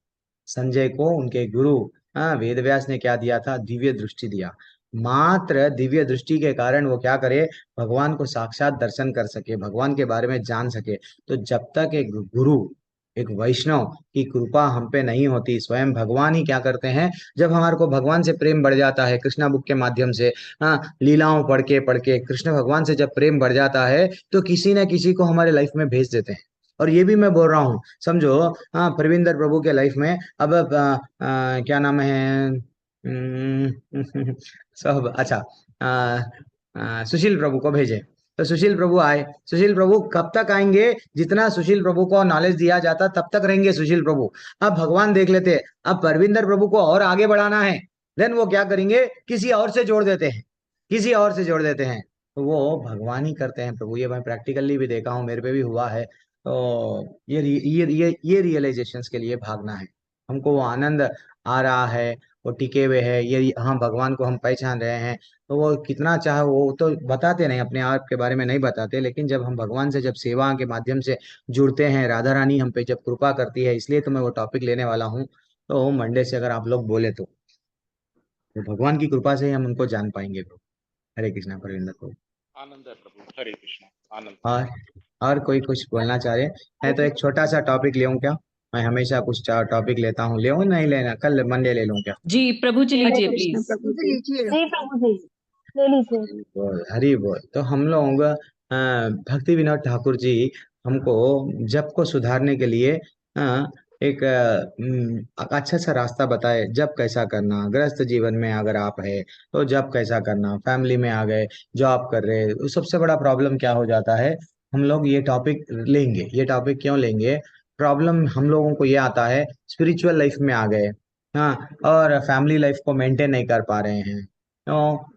संजय को उनके गुरु, हाँ, वेद व्यास ने क्या दिया था? दिव्य दृष्टि दिया। मात्र दिव्य दृष्टि के कारण वो क्या करे, भगवान को साक्षात दर्शन कर सके, भगवान के बारे में जान सके। तो जब तक एक गुरु, एक वैष्णव की कृपा हम पे नहीं होती, स्वयं भगवान ही क्या करते हैं, जब हमारे को भगवान से प्रेम बढ़ जाता है कृष्णा बुक के माध्यम से, हाँ, लीलाओं पढ़ के कृष्ण भगवान से जब प्रेम बढ़ जाता है, तो किसी न किसी को हमारे लाइफ में भेज देते हैं। और ये भी मैं बोल रहा हूँ, समझो, हाँ, प्रविंदर प्रभु के लाइफ में अब क्या नाम है, सब अच्छा, सुशील प्रभु को भेजे। तो सुशील प्रभु आए। सुशील प्रभु कब तक आएंगे? जितना सुशील प्रभु को नॉलेज दिया जाता तब तक रहेंगे सुशील प्रभु। अब भगवान देख लेते, अब परविंदर प्रभु को और आगे बढ़ाना है, देन वो क्या करेंगे, किसी और से जोड़ देते हैं, किसी और से जोड़ देते हैं। तो वो भगवान ही करते हैं प्रभु, ये मैं प्रैक्टिकली भी देखा हूँ, मेरे पे भी हुआ है। तो ये रियलाइजेशंस के लिए भागना है हमको। वो आनंद आ रहा है, वो टिके हुए है, ये हाँ, भगवान को हम पहचान रहे हैं। तो वो कितना चाहे, वो तो बताते नहीं, अपने आप के बारे में नहीं बताते, लेकिन जब हम भगवान से जब सेवा के माध्यम से जुड़ते हैं, राधा रानी हम पे जब कृपा करती है, इसलिए तो मैं वो टॉपिक लेने वाला हूँ। तो मंडे से अगर आप लोग बोले तो भगवान की कृपा से ही हम उनको जान पाएंगे। हरे कृष्णा परविंदर को। आनंद है प्रभु। हरे कृष्णा। आनंद। और और कोई कुछ बोलना चाह रहे हैं तो एक छोटा सा टॉपिक ले क्या? मैं हमेशा कुछ टॉपिक लेता हूँ, ले नहीं लेना, कल मंडे ले लूँ क्या? जी प्रभु जी हरे लीजिए कृष्ण प्लीज। प्रभु जी जी प्रभु जी ले लीजिए। हरी बोल। तो हम लोग भक्ति विनोद ठाकुर जी हमको जप को सुधारने के लिए एक अच्छा सा रास्ता बताए, जप कैसा करना, गृहस्थ जीवन में अगर आप है तो जप कैसा करना, फैमिली में आ गए जॉब कर रहे, तो सबसे बड़ा प्रॉब्लम क्या हो जाता है, हम लोग ये टॉपिक लेंगे। ये टॉपिक क्यों लेंगे? प्रॉब्लम हम लोगों को ये आता है, स्पिरिचुअल लाइफ में आ गए, हाँ, और फैमिली लाइफ को मेंटेन नहीं कर पा रहे हैं।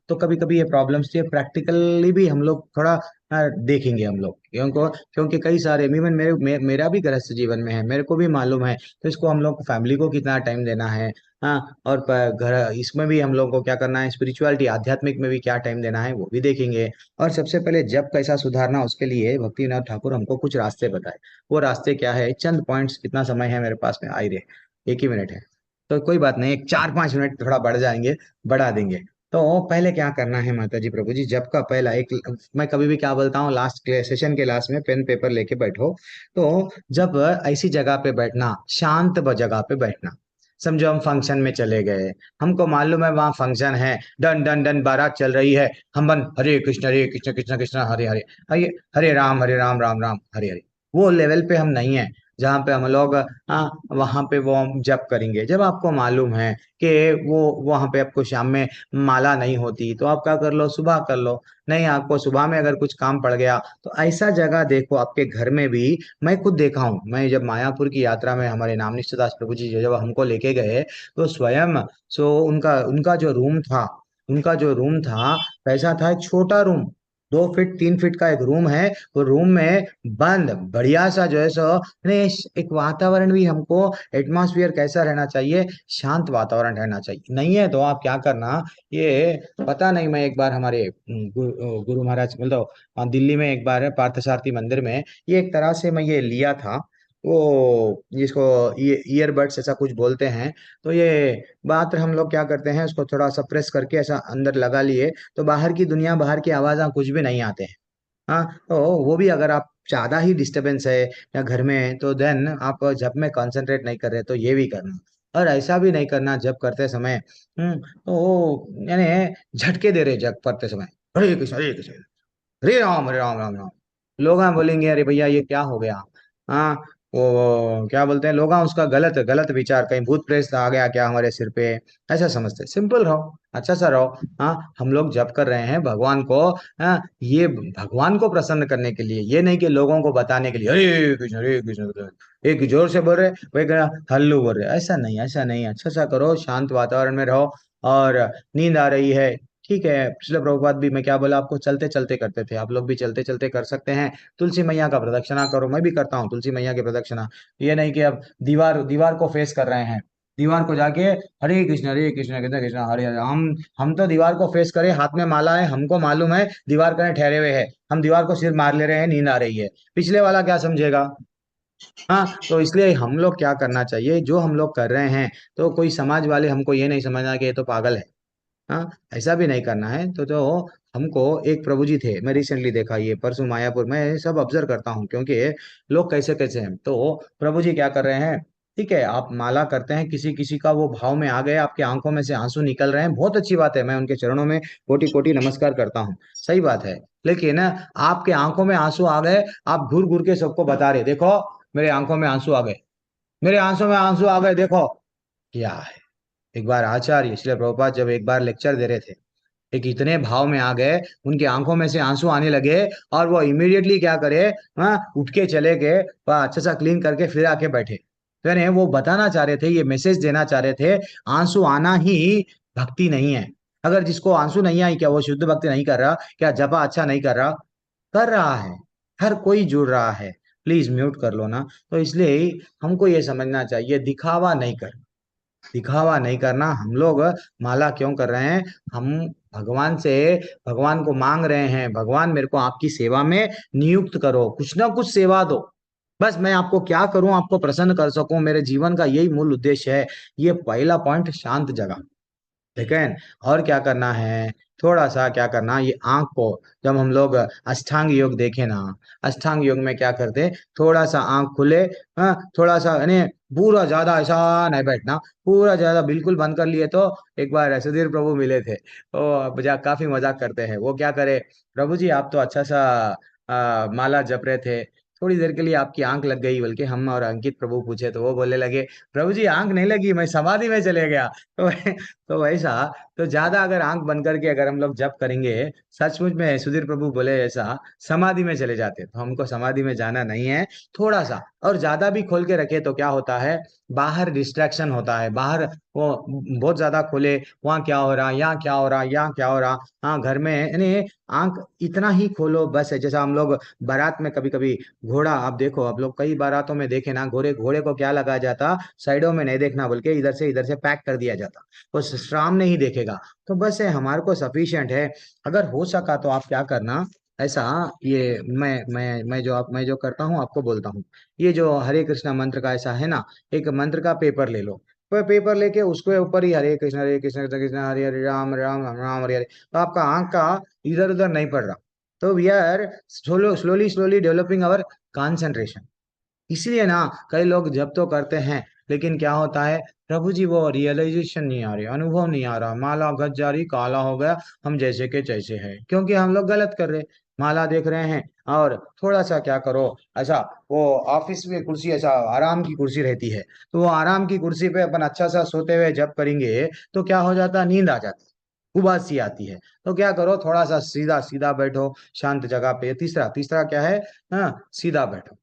तो कभी कभी ये प्रॉब्लम्स ये प्रैक्टिकली भी हम लोग थोड़ा देखेंगे हम लोग, क्योंकि कई सारे इवन मेरा भी गृहस्थ जीवन में है, मेरे को भी मालूम है। तो इसको हम लोग फैमिली को कितना टाइम देना है, हाँ, और घर इसमें भी हम लोग को क्या करना है, स्पिरिचुअलिटी आध्यात्मिक में भी क्या टाइम देना है वो भी देखेंगे। और सबसे पहले जब कैसा सुधारना, उसके लिए भक्तिनाथ ठाकुर हमको कुछ रास्ते बताए। वो रास्ते क्या है, चंद पॉइंट्स, कितना समय है मेरे पास में, आई रहे 1 ही मिनट है, तो कोई बात नहीं, 4-5 मिनट थोड़ा बढ़ जाएंगे, बढ़ा देंगे। तो पहले क्या करना है माता जी प्रभु जी, जब का पहला एक, मैं कभी भी क्या बोलता हूँ, लास्ट सेशन के लास्ट में पेन पेपर लेके बैठो। तो जब ऐसी जगह पे बैठना, शांत जगह पे बैठना, समझो हम फंक्शन में चले गए, हमको मालूम है वहां फंक्शन है, डन डन डन बारात चल रही है, हम बन हरे कृष्ण कृष्ण कृष्ण हरे हरे, हरे हरे राम राम राम हरे हरे, वो लेवल पे हम नहीं है जहाँ पे हम लोग वहां पे वो हम जप करेंगे। जब आपको मालूम है कि वो वहां पे आपको शाम में माला नहीं होती, तो आप क्या कर लो, सुबह कर लो। नहीं, आपको सुबह में अगर कुछ काम पड़ गया तो ऐसा जगह देखो आपके घर में भी। मैं खुद देखा हूँ, मैं जब मायापुर की यात्रा में हमारे नामनिष्ठ दास प्रभु जी जब हमको लेके गए, तो स्वयं सो उनका उनका जो रूम था कैसा था, एक छोटा रूम, 2 फीट 3 फीट का एक रूम है। वो रूम में बंद बढ़िया सा जो है सो, नहीं, एक वातावरण भी हमको, एटमॉस्फेयर कैसा रहना चाहिए, शांत वातावरण रहना चाहिए। नहीं है तो आप क्या करना, ये पता नहीं, मैं एक बार हमारे गुरु महाराज मतलब दिल्ली में एक बार पार्थसारथी मंदिर में, ये एक तरह से मैं ये लिया था, वो जिसको ईयरबड्स ऐसा कुछ बोलते हैं। तो ये बात हम लोग क्या करते हैं, उसको थोड़ा सा प्रेस करके ऐसा अंदर लगा लिए, तो बाहर की दुनिया, बाहर की आवाज़ कुछ भी नहीं आते हैं। हाँ, तो वो भी अगर आप ज्यादा ही डिस्टरबेंस है या घर में है, तो देन आप जब में कंसंट्रेट नहीं कर रहे तो ये भी करना। और ऐसा भी नहीं करना जब करते समय, तो वो यानी झटके दे रहे जब करते समय, हरे कृष्ण हरे राम राम राम। लोग बोलेंगे अरे भैया ये क्या हो गया, हाँ, वो क्या बोलते हैं लोग, उसका गलत गलत विचार, कहीं भूत प्रेत आ गया क्या हमारे सिर पे, ऐसा समझते। सिंपल रहो, अच्छा सा रहो। हाँ, हम लोग जप कर रहे हैं भगवान को, हाँ, ये भगवान को प्रसन्न करने के लिए, ये नहीं कि लोगों को बताने के लिए हरे कृष्ण एक जोर से बोल रहे, वो एक हल्लू बोल रहे, ऐसा नहीं, ऐसा नहीं। अच्छा सा करो, शांत वातावरण में रहो। और नींद आ रही है, ठीक है, पिछले प्रभुपाद भी मैं क्या बोला आपको, चलते चलते करते थे, आप लोग भी चलते चलते कर सकते हैं। तुलसी मैया का प्रदक्षिणा करो, मैं भी करता हूँ तुलसी मैया की प्रदक्षिणा। ये नहीं कि अब दीवार दीवार को फेस कर रहे हैं, दीवार को जाके हरे कृष्ण कृष्ण कृष्ण हरे हरे, हम तो दीवार को फेस करें, हाथ में माला है, हमको मालूम है दीवार कने ठहरे हुए हैं, हम दीवार को सिर मार ले रहे हैं, नींद आ रही है, पिछले वाला क्या समझेगा। हाँ, तो इसलिए हम लोग क्या करना चाहिए, जो हम लोग कर रहे हैं, तो कोई समाज वाले हमको ये नहीं समझना कि ये तो पागल है, हाँ, ऐसा भी नहीं करना है। तो हमको एक प्रभु जी थे, मैं रिसेंटली देखा, ये परसों मायापुर में, सब ऑब्जर्व करता हूँ क्योंकि लोग कैसे कैसे हैं। तो प्रभु जी क्या कर रहे हैं, ठीक है, आप माला करते हैं, किसी किसी का वो भाव में आ गए, आपके आंखों में से आंसू निकल रहे हैं, बहुत अच्छी बात है, मैं उनके चरणों में कोटि कोटि नमस्कार करता हूँ, सही बात है। लेकिन आपके आंखों में आंसू आ गए, आप घूर घूर के सबको बता रहे, देखो मेरे आंखों में आंसू आ गए, मेरे आंसू में आंसू आ गए, देखो क्या है। एक बार आचार्य इसलिए प्रभुपाद जब एक बार लेक्चर दे रहे थे, एक इतने भाव में आ गए, उनकी आंखों में से आंसू आने लगे, और वो इमीडिएटली क्या करे, हाँ, उठ के चले गए, वह अच्छा सा क्लीन करके फिर आके बैठे। तो यानी वो बताना चाह रहे थे, ये मैसेज देना चाह रहे थे, आंसू आना ही भक्ति नहीं है। अगर जिसको आंसू नहीं आई, क्या वो शुद्ध भक्ति नहीं कर रहा, क्या जपा अच्छा नहीं कर रहा, कर रहा है, हर कोई जुड़ रहा है। प्लीज म्यूट कर लो ना। तो इसलिए हमको ये समझना चाहिए, दिखावा नहीं कर, दिखावा नहीं करना। हम लोग माला क्यों कर रहे हैं, हम भगवान से, भगवान को मांग रहे हैं, भगवान मेरे को आपकी सेवा में नियुक्त करो, कुछ ना कुछ सेवा दो, बस मैं आपको क्या करूं, आपको प्रसन्न कर सकूं, मेरे जीवन का यही मूल उद्देश्य है। ये पहला पॉइंट, शांत जगह, ठीक है। और क्या करना है थोड़ा सा क्या करना, ये आंख को जब हम लोग अष्टांग योग देखे ना, अष्टांग योग में क्या करते, थोड़ा सा आंख खुले, हाँ थोड़ा सा यानी पूरा ज्यादा ऐसा नहीं बैठना, पूरा ज्यादा बिल्कुल बंद कर लिए। तो एक बार सुधीर प्रभु मिले थे, वो मजाक, काफी मजाक करते हैं। वो क्या करे, प्रभु जी आप तो अच्छा सा माला जप रहे थे, थोड़ी देर के लिए आपकी आंख लग गई, बल्कि हम और अंकित प्रभु पूछे तो वो बोलने लगे, प्रभु जी आंख नहीं लगी, मैं समाधि में चले गया। तो तो वैसा, तो ज्यादा अगर आंख बंद करके अगर हम लोग जप करेंगे, सचमुच में सुधीर प्रभु बोले ऐसा, समाधि में चले जाते। तो हमको समाधि में जाना नहीं है, थोड़ा सा। और ज्यादा भी खोल के रखे तो क्या होता है, बाहर डिस्ट्रैक्शन होता है, बाहर वो बहुत ज्यादा खोले, वहाँ क्या हो रहा, यहाँ क्या हो रहा, यहाँ क्या हो रहा। हाँ घर में यानी आंख इतना ही खोलो बस है। जैसा हम लोग बारात में कभी कभी घोड़ा, आप देखो, आप लोग कई बारातों में देखे ना, घोड़े घोड़े को क्या लगाया जाता, साइडों में नहीं देखना, बल्कि इधर से पैक कर दिया जाता, वो सामने ही देखेगा। तो बस है, हमारे को सफिशिएंट है। अगर हो सका तो आप क्या करना, ऐसा, ये मैं जो करता हूँ आपको बोलता हूँ। ये जो हरे कृष्णा मंत्र का ऐसा है ना, एक मंत्र का पेपर ले लो, पेपर लेके उसके ऊपर ही हरे कृष्ण कृष्ण कृष्ण हरे हरे, राम राम राम राम हरे हरे, तो आपका आंख का इधर उधर नहीं पड़ रहा। तो we are slowly slowly developing our concentration. इसलिए ना कई लोग जब तो करते हैं, लेकिन क्या होता है, प्रभु जी वो रियलाइजेशन नहीं आ रही, अनुभव नहीं आ रहा, माला गज जा रही, काला हो गया, हम जैसे के तैसे है, क्योंकि हम लोग गलत कर रहे, माला देख रहे हैं। और थोड़ा सा क्या करो, ऐसा, वो ऑफिस में कुर्सी ऐसा आराम की कुर्सी रहती है, तो वो आराम की कुर्सी पे अपन अच्छा सा सोते हुए जब करेंगे, तो क्या हो जाता, नींद आ जाती, उबासी आती है। तो क्या करो, थोड़ा सा सीधा सीधा बैठो, शांत जगह पे। तीसरा तीसरा क्या है, हाँ सीधा बैठो।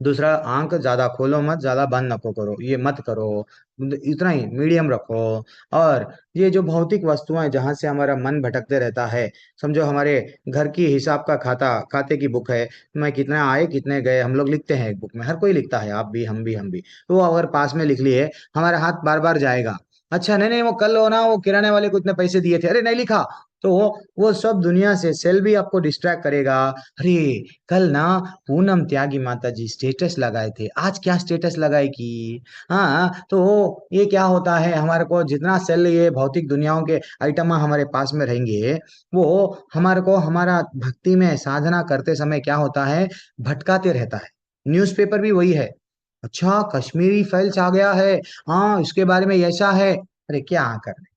दूसरा, आंख ज्यादा खोलो मत, ज्यादा बंद नको करो, ये मत करो, इतना ही मीडियम रखो। और ये जो भौतिक वस्तुएं जहां से हमारा मन भटकते रहता है, समझो हमारे घर की हिसाब का खाते की बुक है, मैं कितना आए कितने गए हम लोग लिखते हैं एक बुक में, हर कोई लिखता है, आप भी, हम भी। तो वो अगर पास में लिख लिए, हमारा हाथ बार बार जाएगा, अच्छा नहीं नहीं वो कल हो ना, वो किराने वाले को इतने पैसे दिए थे, अरे नहीं लिखा। तो वो सब दुनिया से सेल भी आपको डिस्ट्रैक्ट करेगा। अरे कल ना पूनम त्यागी माता जी स्टेटस लगाए थे, आज क्या स्टेटस लगाएगी। हाँ तो ये क्या होता है, हमारे को जितना सेल ये भौतिक दुनियाओं के आइटम हमारे पास में रहेंगे, वो हमारे को हमारा भक्ति में साधना करते समय क्या होता है, भटकाते रहता है। न्यूज़पेपर भी वही है, अच्छा कश्मीरी फाइल्स आ गया है, हाँ इसके बारे में ऐसा है, अरे क्या करने,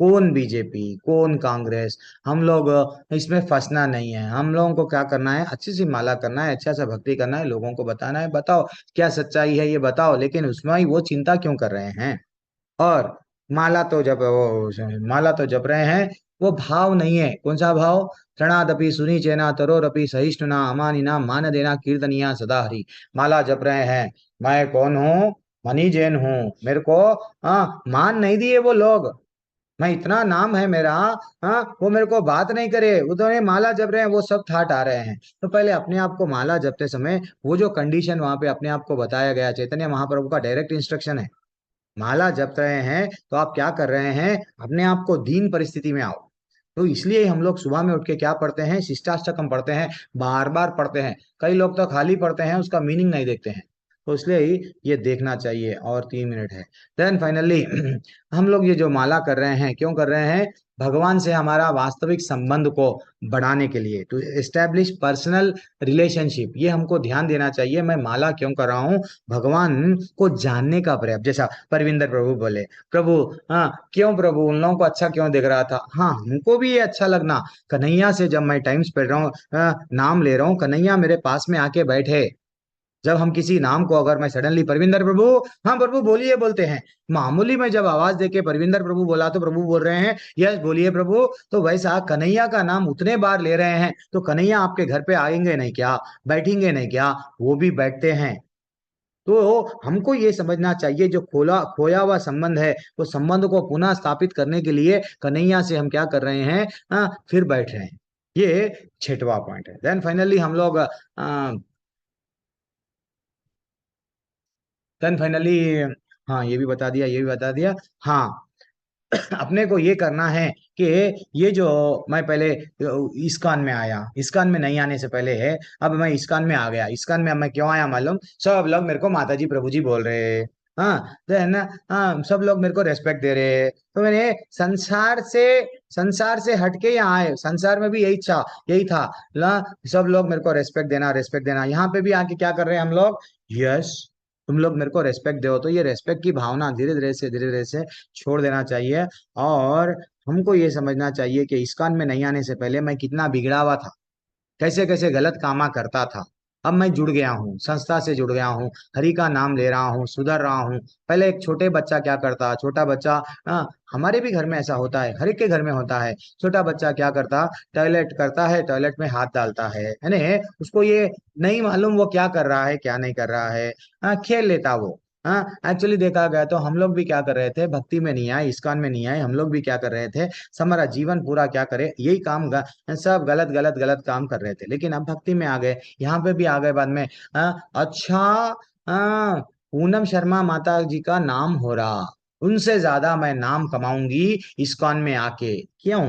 कौन बीजेपी कौन कांग्रेस, हम लोग इसमें फंसना नहीं है। हम लोगों को क्या करना है, अच्छी सी माला करना है, अच्छा सा भक्ति करना है, लोगों को बताना है, बताओ क्या सच्चाई है ये बताओ, लेकिन उसमें ही वो चिंता क्यों कर रहे हैं। और माला तो जप रहे हैं, वो भाव नहीं है, कौन सा भाव, तृणादपि सुनी चेना तरोरपि सहिष्णुना अमानिना मान देना कीर्तनिया सदा हरि। माला जप रहे हैं, मैं कौन हूँ, मनी जैन हूँ, मेरे को मान नहीं दिए वो लोग, मैं इतना नाम है मेरा, हाँ वो मेरे को बात नहीं करे, वो तो ये माला जप रहे हैं, वो सब ठाट आ रहे हैं। तो पहले अपने आप को माला जपते समय वो जो कंडीशन वहां पे अपने आप को बताया गया, चैतन्य महाप्रभु का डायरेक्ट इंस्ट्रक्शन है, माला जप रहे हैं तो आप क्या कर रहे हैं, अपने आप को दीन परिस्थिति में आओ। तो इसलिए हम लोग सुबह में उठ के क्या पढ़ते हैं, शिष्टाष्टकम पढ़ते हैं, बार बार पढ़ते हैं। कई लोग तो खाली पढ़ते हैं, उसका मीनिंग नहीं देखते हैं। तो इसलिए ही ये देखना चाहिए। और 3 मिनट है। देन फाइनली हम लोग ये जो माला कर रहे हैं, क्यों कर रहे हैं, भगवान से हमारा वास्तविक संबंध को बढ़ाने के लिए, टू एस्टेब्लिश पर्सनल रिलेशनशिप, ये हमको ध्यान देना चाहिए। मैं माला क्यों कर रहा हूँ, भगवान को जानने का प्रयास। जैसा परविंदर प्रभु बोले, प्रभु हाँ क्यों प्रभु उन लोगों को अच्छा क्यों दिख रहा था, हाँ हमको भी ये अच्छा लगना। कन्हैया से जब मैं टाइम स्पेंड रहा हूँ, नाम ले रहा हूँ, कन्हैया मेरे पास में आके बैठे, जब हम किसी नाम को अगर मैं सडनली परविंदर प्रभु, हाँ प्रभु बोलिए बोलते हैं, मामूली में जब आवाज देके परविंदर प्रभु बोला तो प्रभु बोल रहे हैं यस बोलिए प्रभु, तो वैसा कन्हैया का नाम उतने बार ले रहे हैं, तो कन्हैया आपके घर पे आएंगे नहीं क्या, बैठेंगे नहीं क्या, वो भी बैठते हैं। तो हमको ये समझना चाहिए, जो खोया हुआ संबंध है, वो संबंध को पुनः स्थापित करने के लिए कन्हैया से हम क्या कर रहे हैं, फिर बैठ रहे हैं। ये 6वां पॉइंट है। देन फाइनली हम लोग देन फाइनली हाँ ये भी बता दिया, ये भी बता दिया। हाँ अपने को ये करना है कि ये जो मैं पहले इस्कॉन में आया, इस्कॉन में नहीं आने से पहले है, अब मैं इस्कॉन में आ गया। इस्कॉन में अब मैं क्यों आया मालूम, सब लोग मेरे को माता जी प्रभु जी बोल रहे, हाँ देन हाँ सब लोग मेरे को रेस्पेक्ट दे रहे हैं, तो मैंने संसार से हटके यहाँ आए, संसार में भी यही था ना, सब लोग मेरे को रेस्पेक्ट देना, यहाँ पे भी आके क्या कर रहे हैं हम लोग, यस तुम लोग मेरे को रेस्पेक्ट दो, तो ये रेस्पेक्ट की भावना धीरे धीरे से छोड़ देना चाहिए। और हमको ये समझना चाहिए कि इस्कॉन में नहीं आने से पहले मैं कितना बिगड़ा हुआ था, कैसे कैसे गलत कामा करता था। अब मैं जुड़ गया हूँ, संस्था से जुड़ गया हूँ, हरि का नाम ले रहा हूँ, सुधर रहा हूँ। पहले एक छोटे बच्चा क्या करता, छोटा बच्चा हमारे भी घर में ऐसा होता है, हर एक के घर में होता है। छोटा बच्चा क्या करता, टॉयलेट करता है, टॉयलेट में हाथ डालता है ना, उसको ये नहीं मालूम वो क्या कर रहा है क्या नहीं कर रहा है, खेल लेता वो। हाँ एक्चुअली देखा गया तो हम लोग भी क्या कर रहे थे, भक्ति में नहीं आए, इस्कॉन में नहीं आए, हम लोग भी क्या कर रहे थे, हमारा जीवन पूरा क्या करे, यही काम सब गलत गलत गलत काम कर रहे थे। लेकिन अब भक्ति में आ गए, यहाँ पे भी आ गए बाद में। अच्छा पूनम शर्मा माता जी का नाम हो रहा, उनसे ज्यादा मैं नाम कमाऊंगी इस्कॉन में आके, क्यों,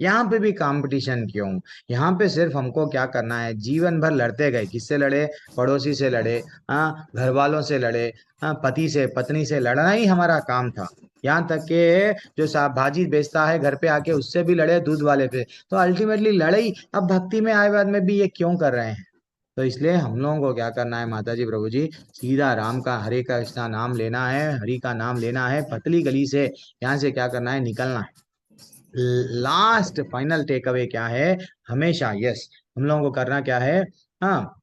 यहाँ पे भी कंपटीशन क्यों, यहाँ पे सिर्फ हमको क्या करना है, जीवन भर लड़ते गए, किससे लड़े, पड़ोसी से लड़े, घर वालों से लड़े, पति से पत्नी से लड़ना ही हमारा काम था। यहाँ तक के जो साहब भाजी बेचता है घर पे आके उससे भी लड़े, दूध वाले पे, तो अल्टीमेटली लड़ाई अब भक्ति में आए बाद में भी ये क्यों कर रहे हैं। तो इसलिए हम लोगों को क्या करना है माता जी प्रभु जी, सीधा राम का हरे का कृष्णा नाम लेना है, हरि का नाम लेना है, पतली गली से यहाँ से क्या करना है, निकलना है। लास्ट फाइनल टेक अवे क्या है, हमेशा यस हम लोगों को करना क्या है, हाँ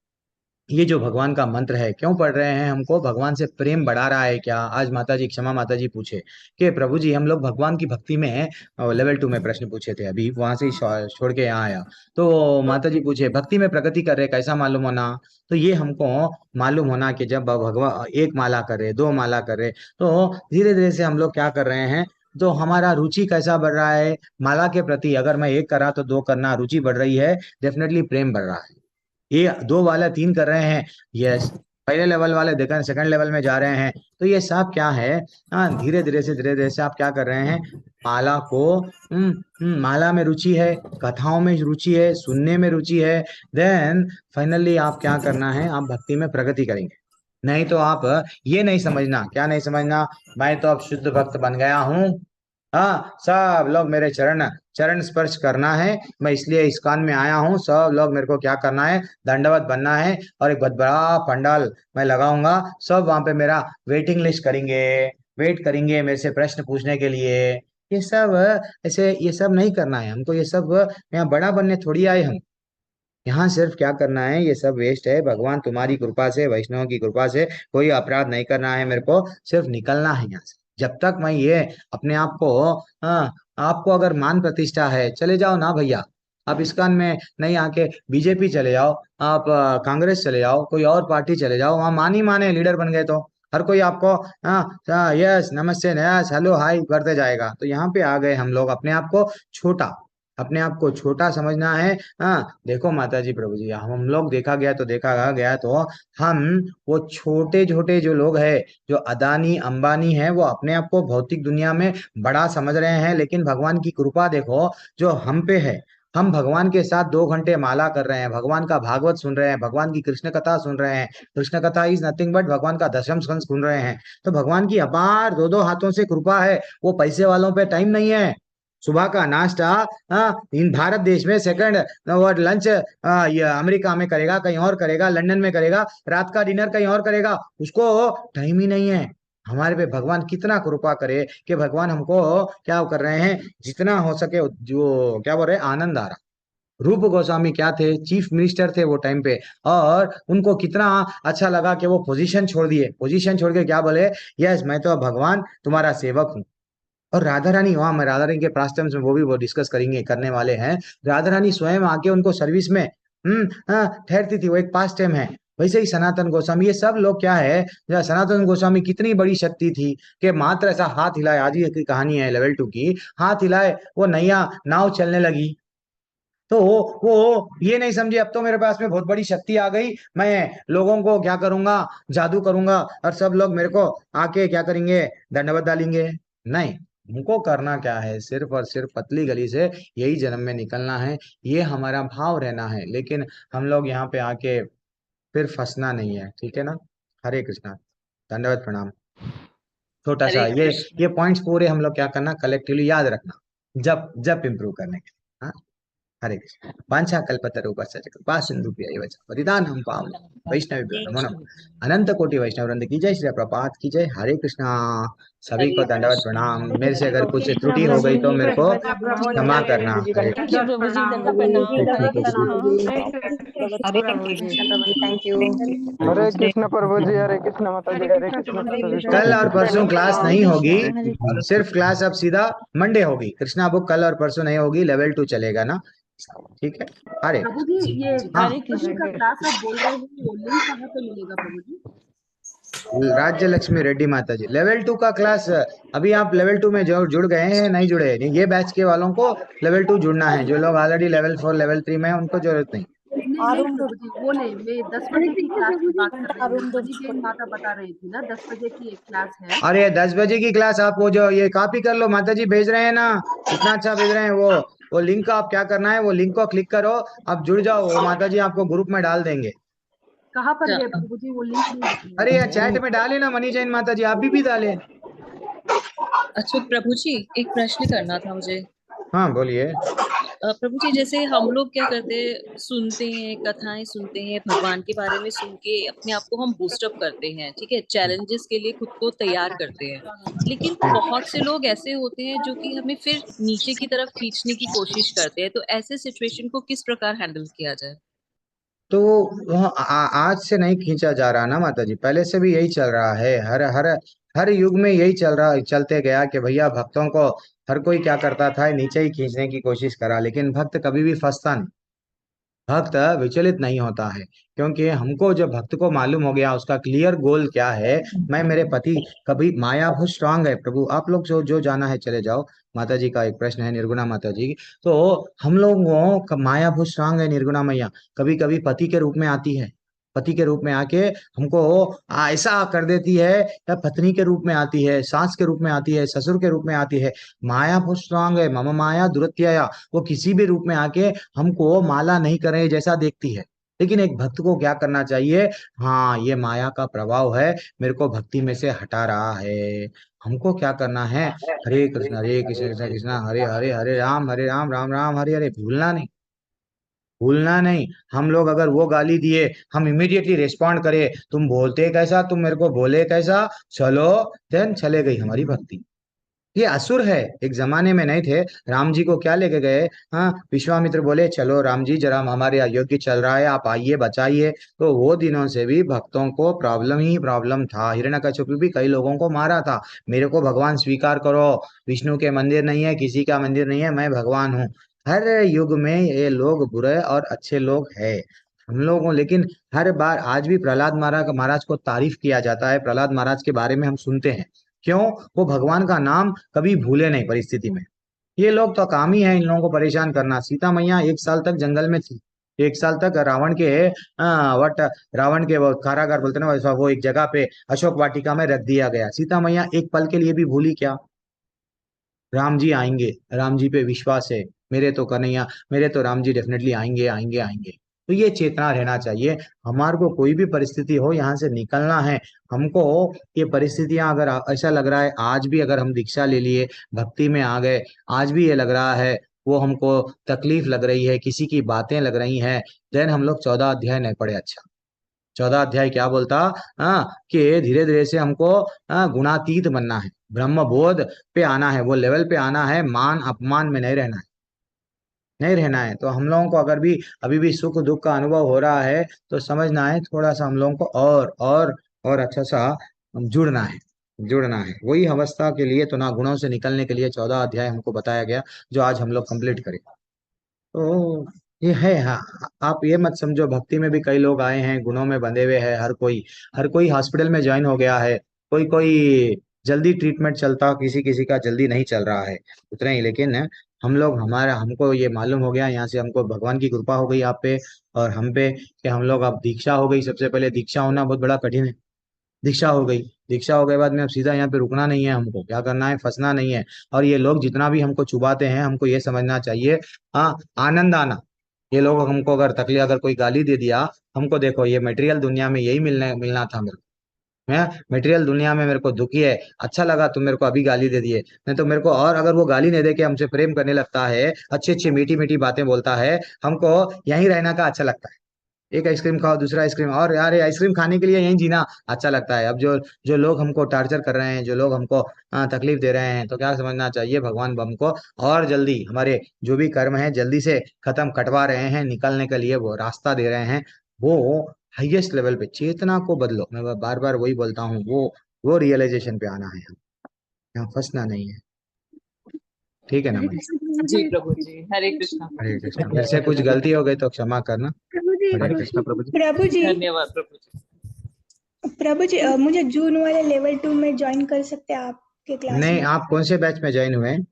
ये जो भगवान का मंत्र है क्यों पढ़ रहे हैं, हमको भगवान से प्रेम बढ़ा रहा है क्या। आज माता जी क्षमा माता जी पूछे कि प्रभु जी हम लोग भगवान की भक्ति में हैं, लेवल 2 में प्रश्न पूछे थे, अभी वहां से ही छोड़ के यहाँ आया, तो माता जी पूछे भक्ति में प्रगति कर रहे कैसा मालूम होना, तो ये हमको मालूम होना कि जब भगवान एक माला कर रहे, दो माला कर रहे, तो धीरे धीरे से हम लोग क्या कर रहे हैं, तो हमारा रुचि कैसा बढ़ रहा है माला के प्रति, अगर मैं एक करा तो दो करना रुचि बढ़ रही है, डेफिनेटली प्रेम बढ़ रहा है। ये दो वाला तीन कर रहे हैं, यस पहले लेवल वाले देखा सेकंड लेवल में जा रहे हैं, तो ये सब क्या है, हाँ धीरे धीरे से आप क्या कर रहे हैं, माला को माला में रुचि है, कथाओं में रुचि है, सुनने में रुचि है, देन फाइनली आप क्या करना है, आप भक्ति में प्रगति करेंगे। नहीं तो आप ये नहीं समझना, क्या नहीं समझना, मैं तो अब शुद्ध भक्त बन गया हूँ, हाँ सब लोग मेरे चरण चरण स्पर्श करना है, मैं इसलिए इस्कॉन में आया हूँ, सब लोग मेरे को क्या करना है, दंडवत बनना है, और एक बहुत बड़ा पंडाल मैं लगाऊंगा, सब वहां पे मेरा वेटिंग लिस्ट करेंगे, वेट करेंगे मेरे से प्रश्न पूछने के लिए। ये सब ऐसे ये सब नहीं करना है हमको, ये सब यहाँ बड़ा बनने थोड़ी आए हम, यहाँ सिर्फ क्या करना है, ये सब वेस्ट है, भगवान तुम्हारी कृपा से, वैष्णव की कृपा से कोई अपराध नहीं करना है मेरे को, सिर्फ निकलना है यहाँ से। जब तक मैं ये अपने आप को, हाँ आपको अगर मान प्रतिष्ठा है चले जाओ ना भैया, आप इस्कॉन में नहीं आके बीजेपी चले जाओ, आप कांग्रेस चले जाओ, कोई और पार्टी चले जाओ, वहां मान ही माने लीडर बन गए तो हर कोई आपको यस नमस्ते यस हेलो हाय करते जाएगा। तो यहाँ पे आ गए हम लोग अपने आप को छोटा, अपने आप को छोटा समझना है। देखो माता जी प्रभु जी हम लोग देखा गया तो हम वो छोटे छोटे जो लोग हैं, जो अदानी अंबानी है, वो अपने आप को भौतिक दुनिया में बड़ा समझ रहे हैं, लेकिन भगवान की कृपा देखो जो हम पे है, हम भगवान के साथ 2 घंटे माला कर रहे हैं, भगवान का भागवत सुन रहे हैं, भगवान की कृष्ण कथा सुन रहे हैं, कृष्ण कथा इज नथिंग बट भगवान का दशम स्कंद सुन रहे हैं, तो भगवान की अपार दो दो हाथों से कृपा है, वो पैसे वालों पे टाइम नहीं है। सुबह का नाश्ता इन भारत देश में सेकंड और लंच ये अमेरिका में करेगा, कहीं और करेगा, लंदन में करेगा, रात का डिनर कहीं और करेगा, उसको टाइम ही नहीं है। हमारे पे भगवान कितना कृपा करे कि भगवान हमको क्या कर रहे हैं, जितना हो सके जो क्या बोल रहे हैं, आनंद आ रहा। रूप गोस्वामी क्या थे, चीफ मिनिस्टर थे वो टाइम पे, और उनको कितना अच्छा लगा कि वो पोजीशन छोड़ दिए, पोजीशन छोड़ के क्या बोले, यस मैं तो भगवान तुम्हारा सेवक हूँ। और राधा रानी, वहां मैं राधा रानी के पास्टम्स में वो डिस्कस करेंगे करने वाले हैं, राधा रानी स्वयं आके उनको सर्विस में ठहरती थी, वो एक पास्ट टाइम है। वैसे ही सनातन गोस्वामी, ये सब लोग क्या है, सनातन गोस्वामी कितनी बड़ी शक्ति थी कि मात्र ऐसा हाथ हिलाए, आज ही की कहानी है लेवल 2 की, हाथ हिलाए वो नैया नाव चलने लगी। तो वो ये नहीं समझे अब तो मेरे पास में बहुत बड़ी शक्ति आ गई, मैं लोगों को क्या करूंगा, जादू करूंगा, और सब लोग मेरे को आके क्या करेंगे, दंडवत डालेंगे। नहीं, हमको करना क्या है, सिर्फ और सिर्फ पतली गली से यही जन्म में निकलना है, ये हमारा भाव रहना है, लेकिन हम लोग यहाँ पे आके फिर फंसना नहीं है, ठीक है ना। हरे कृष्णा, दंडवत प्रणाम। छोटा सा हरे कृष्ण ये पॉइंट्स पूरे हम लोग क्या करना, कलेक्टिवली याद रखना जब जब इम्प्रूव करने के लिए। हाँ, हरे कृष्ण। वांछा कल्पतरुभ्यश्च कृपा सिन्धुभ्यैव च पतितानां पावनं वैष्णवेभ्यो नमो नमः। अनंत कोटि वैष्णव वृंद की जय, श्री प्रभात की जय। हरे कृष्णा। सभी को हरे दंडवत कृष्ण प्रणाम। हरे मेरे से अगर कृष्ण कुछ कृष्ण त्रुटि हो गई तो प्रभु मेरे जी को कृष्ण प्रभु जी क्षमा हरे करना। हरे थैंक यू प्रभु जी, दंडवत प्रभु प्रणाम। जी हरे दंडवत कृष्णा। प्रणाम हरे हरे कृष्ण प्रभु जी। कृष्ण। हरे कृष्ण प्रभु जी, हरे कृष्ण माता जी, हरे कृष्ण प्रभु सभी जी कल दंडवत और परसों प्रणाम क्लास हरे नहीं होगी, कृष्णा। हरे सिर्फ क्लास अब सीधा मंडे होगी। कृष्णा बुक कल और परसों नहीं होगी, लेवल 2 चलेगा ना, ठीक है। हरे प्रभु जी, जी ये जी। हाँ, 10 हरे बजे का कृष्ण। क्लास आप बोल रहे हैं, वो लिंक कहाँ पे मिलेगा प्रभु जी? राज्य लक्ष्मी रेड्डी माता जी, लेवल 2 का क्लास। अभी आप लेवल 2 में जुड़ गए हैं, नहीं जुड़े हैं, ये बैच के वालों को लेवल 2 जुड़ना है। जो लोग ऑलरेडी लेवल 4 लेवल 3 में हैं, उनको जरूरत नहीं। नहीं नहीं प्रभु जी, वो नहीं, मैं 10 बजे की क्लास की बात कर रही हूँ। मनी जैन माता बता रही थी ना, 10 बजे की एक क्लास है। और ये 10 बजे की क्लास आप वो जो ये कॉपी कर लो, माता जी भेज रहे हैं ना, इतना अच्छा भेज रहे हैं। वो लिंक आप क्या करना है, वो लिंक को क्लिक करो, आप जुड़ जाओ, वो माता जी आपको ग्रुप में डाल देंगे। कहाँ पर है अच्छा प्रभु जी? वो लिंक नहीं दिख रहा है अरे यार मुझे। चैट में डाले ना मनी जैन माता जी, आप भी डाले। अच्छा प्रभु जी, एक प्रश्न करना था मुझे। हाँ बोलिए। प्रभु जी, जैसे हम लोग क्या करते हैं, सुनते हैं, कथाएं सुनते हैं, भगवान के बारे में सुन के अपने आप को हम बूस्टअप करते हैं, ठीक है, चैलेंजेस के लिए खुद को तैयार करते हैं। लेकिन बहुत से लोग ऐसे होते हैं जो कि हमें फिर नीचे की तरफ खींचने की कोशिश करते हैं, तो ऐसे सिचुएशन को किस प्रकार हैंडल किया जाए? तो वो आज से नहीं खींचा जा रहा ना माता जी, पहले से भी यही चल रहा है। हर हर हर युग में यही चलते गया कि भैया भक्तों को हर कोई क्या करता था, नीचे ही खींचने की कोशिश करा, लेकिन भक्त कभी भी फंसता नहीं, भक्त विचलित नहीं होता है। क्योंकि हमको जब भक्त को मालूम हो गया उसका क्लियर गोल क्या है, मैं मेरे पति, कभी माया बहुत स्ट्रांग है प्रभु, आप लोग जो जाना है चले जाओ। माता जी का एक प्रश्न है, निर्गुणा माता जी की। तो हम लोगों का माया बहुत स्ट्रांग है, निर्गुणा मैया कभी कभी पति के रूप में आती है, पति के रूप में आके हमको ऐसा कर देती है, या पत्नी के रूप में आती है, सास के रूप में आती है, ससुर के रूप में आती है। माया बहुत स्ट्रांग है, मम माया दुरत्यया, वो किसी भी रूप में आके हमको माला नहीं करे जैसा देखती है। लेकिन एक भक्त को क्या करना चाहिए, हाँ ये माया का प्रभाव है, मेरे को भक्ति में से हटा रहा है। हमको क्या करना है, हरे कृष्ण कृष्ण कृष्ण हरे हरे, हरे राम राम राम हरे हरे, भूलना नहीं, भूलना नहीं। हम लोग अगर वो गाली दिए, हम इमीडिएटली रिस्पॉन्ड करें, तुम बोलते कैसा, तुम मेरे को बोले कैसा, चलो, देन चले गई हमारी भक्ति। ये असुर है, एक जमाने में नहीं थे। राम जी को क्या लेके गए, हाँ विश्वामित्र बोले चलो राम जी जरा हमारे अयोग्य चल रहा है, आप आइए बचाइए। तो वो दिनों से भी भक्तों को प्रॉब्लम ही प्रॉब्लम था। हिरण्यकश्यप भी कई लोगों को मारा था, मेरे को भगवान स्वीकार करो, विष्णु के मंदिर नहीं है, किसी का मंदिर नहीं है, मैं भगवान हूँ। हर युग में ये लोग बुरे और अच्छे लोग हैं हम लोगों, लेकिन हर बार आज भी प्रहलाद महाराज को तारीफ किया जाता है, प्रहलाद महाराज के बारे में हम सुनते हैं। क्यों, वो भगवान का नाम कभी भूले नहीं परिस्थिति में। ये लोग तो काम ही है इन लोगों को परेशान करना। सीता मैया 1 साल तक जंगल में थी, 1 साल तक रावण के वट रावण के वो कारागार बोलते ना वैसा, वो एक जगह पे अशोक वाटिका में रख दिया गया। सीता मैया एक पल के लिए भी भूली क्या, राम जी आएंगे, राम जी पे विश्वास है, मेरे तो कन्हैया, मेरे तो राम जी डेफिनेटली आएंगे आएंगे आएंगे। तो ये चेतना रहना चाहिए। हमारे को कोई भी परिस्थिति हो यहाँ से निकलना है हमको। ये परिस्थितियां अगर ऐसा लग रहा है, आज भी अगर हम दीक्षा ले लिए, भक्ति में आ गए, आज भी ये लग रहा है वो हमको तकलीफ लग रही है, किसी की बातें लग रही हैं, देन हम लोग 14 अध्याय नहीं पढ़े। अच्छा 14 अध्याय क्या बोलता, हाँ कि धीरे धीरे से हमको गुणातीत बनना है, ब्रह्म बोध पे आना है, वो लेवल पे आना है, मान अपमान में नहीं रहना है, नहीं रहना है। तो हम लोगों को अगर भी अभी भी सुख दुख का अनुभव हो रहा है, तो समझना है थोड़ा सा हम लोगों को और अच्छा सा जुड़ना है, जुड़ना है। वही अवस्था के लिए तो ना, गुणों से निकलने के लिए 14 अध्याय हमको बताया गया, जो आज हम लोग कंप्लीट करें। तो ये है, हाँ। आप ये मत समझो, भक्ति में भी कई लोग आए हैं गुणों में बंधे हुए हैं, हर कोई हॉस्पिटल में ज्वाइन हो गया है, कोई कोई जल्दी ट्रीटमेंट चलता, किसी किसी का जल्दी नहीं चल रहा है, उतना ही। लेकिन हम लोग, हमारा हमको ये मालूम हो गया यहाँ से, हमको भगवान की कृपा हो गई आप पे और हम पे, कि हम लोग, अब दीक्षा हो गई। सबसे पहले दीक्षा होना बहुत बड़ा कठिन है, दीक्षा हो गई, दीक्षा हो गए बाद में अब सीधा यहाँ पे रुकना नहीं है, हमको क्या करना है, फंसना नहीं है। और ये लोग जितना भी हमको चुबाते हैं, हमको ये समझना चाहिए, हाँ आनंद आना। ये लोग हमको अगर तकलीफ, अगर कोई गाली दे दिया हमको, देखो ये मटेरियल दुनिया में यही मिलना था मेरे को, मटेरियल दुनिया में मेरे को दुखी है, अच्छा लगा तुम मेरे को अभी गाली दे दिए, नहीं तो मेरे को, और अगर वो गाली नहीं दे के हमसे प्रेम करने लगता है, अच्छी अच्छी मीठी मीठी बातें बोलता है, हमको यहीं रहना का अच्छा लगता है। एक आइसक्रीम खाओ, दूसरा आइसक्रीम, और यार ये आइसक्रीम खाने के लिए यहीं जीना अच्छा लगता है। अब जो जो लोग हमको टार्चर कर रहे हैं, जो लोग हमको तकलीफ दे रहे हैं, तो क्या समझना चाहिए, भगवान हमको और जल्दी हमारे जो भी कर्म है जल्दी से खत्म कटवा रहे हैं, निकलने के लिए वो रास्ता दे रहे हैं। वो हाईएस्ट लेवल पे चेतना को बदलो, मैं बार बार वही बोलता हूँ, वो रियलाइजेशन पे आना है, यहाँ फंसना नहीं है। ठीक है ना भाई? जी प्रभु जी, हरे कृष्णा। हरे कृष्णा। मेरे से कुछ गलती हो गई तो क्षमा करना। हरे कृष्णा प्रभु जी। प्रभु जी, धन्यवाद प्रभु जी। प्रभु जी, मुझे जून वाले लेवल 2 में ज्वाइन कर सकते हैं आपके क्लास नहीं, में? आप कौन से बैच में ज्वाइन हुए हैं?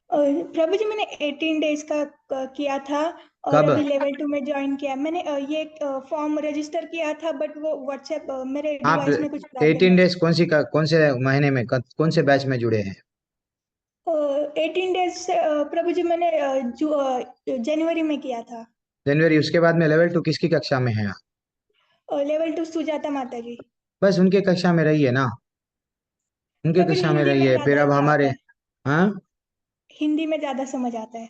प्रभु जी, मैंने 18 डेज का किया था और कब? अभी लेवल 2 में ज्वाइन किया। मैंने ये फॉर्म रजिस्टर किया था, बट वो व्हाट्सएप मेरे आप डिवाइस में कुछ प्रॉब्लम 18 है। डेज कौन से महीने में, कौन से बैच में जुड़े हैं? 18 डेज से प्रभु जी मैंने जनवरी में किया था। जनवरी, उसके बाद में लेवल 2 किसकी कक्षा में है आप? लेवल 2 सुजाता माता जी। बस उनके कक्षा में रहिए ना, उनके प्रभु जी, कक्षा में हिंदी में रहिए। फिर ज्यादा अब हमारे, आता है, हाँ, हिंदी में ज्यादा समझ आता है।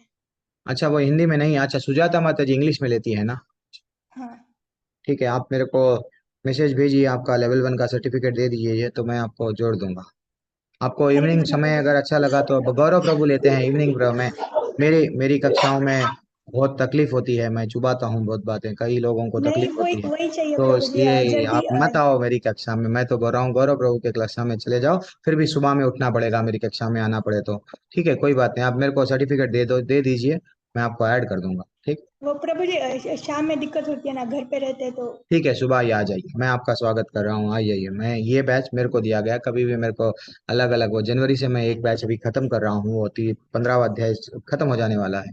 अच्छा वो हिंदी में नहीं, अच्छा सुजाता माता जी इंग्लिश में लेती है ना? हाँ, ठीक है, आप मेरे को मैसेज भेजिए, आपका लेवल 1 का सर्टिफिकेट दे दीजिए, तो मैं आपको जोड़ दूंगा। आपको हरे इवनिंग कृष्ण समय प्रभु अगर जी। अच्छा लगा तो अब गौरव प्रभु लेते हैं इवनिंग में। मेरी कक्षाओं में बहुत तकलीफ होती है, मैं चुबाता हूँ बहुत बातें, कई लोगों को नहीं, तकलीफ वही होती है, वही चाहिए तो प्रभु जी, इसलिए जल्दी आप मत आओ मेरी कक्षा में। मैं तो बोल रहा हूँ गौरव प्रभु के कक्षा में चले जाओ, फिर भी सुबह में उठना पड़ेगा मेरी कक्षा में आना पड़े तो। ठीक है, कोई बात नहीं, आप मेरे को सर्टिफिकेट दे दीजिए, मैं आपको ऐड कर दूंगा। ठीक, वो प्रभु जी शाम में दिक्कत होती है ना, घर पे रहते हैं तो। ठीक है, सुबह ही आ जाइए, मैं आपका स्वागत कर रहा हूँ, आ जाइए। मैं ये बैच मेरे को दिया गया, कभी भी मेरे को अलग अलग, वो जनवरी से मैं एक बैच अभी खत्म कर रहा हूँ, वो 15वां अध्याय खत्म हो जाने वाला है।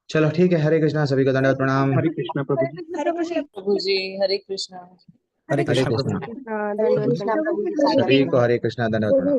चलो ठीक है, हरे कृष्णा, सभी को दंडवत प्रणाम। हरे कृष्णा प्रभु जी। हरे कृष्ण प्रभु जी, हरे कृष्णा। हरे हरे कृष्णा प्रभु कृष्णा, जी। सभी को हरे कृष्णा, दंडवत प्रणाम।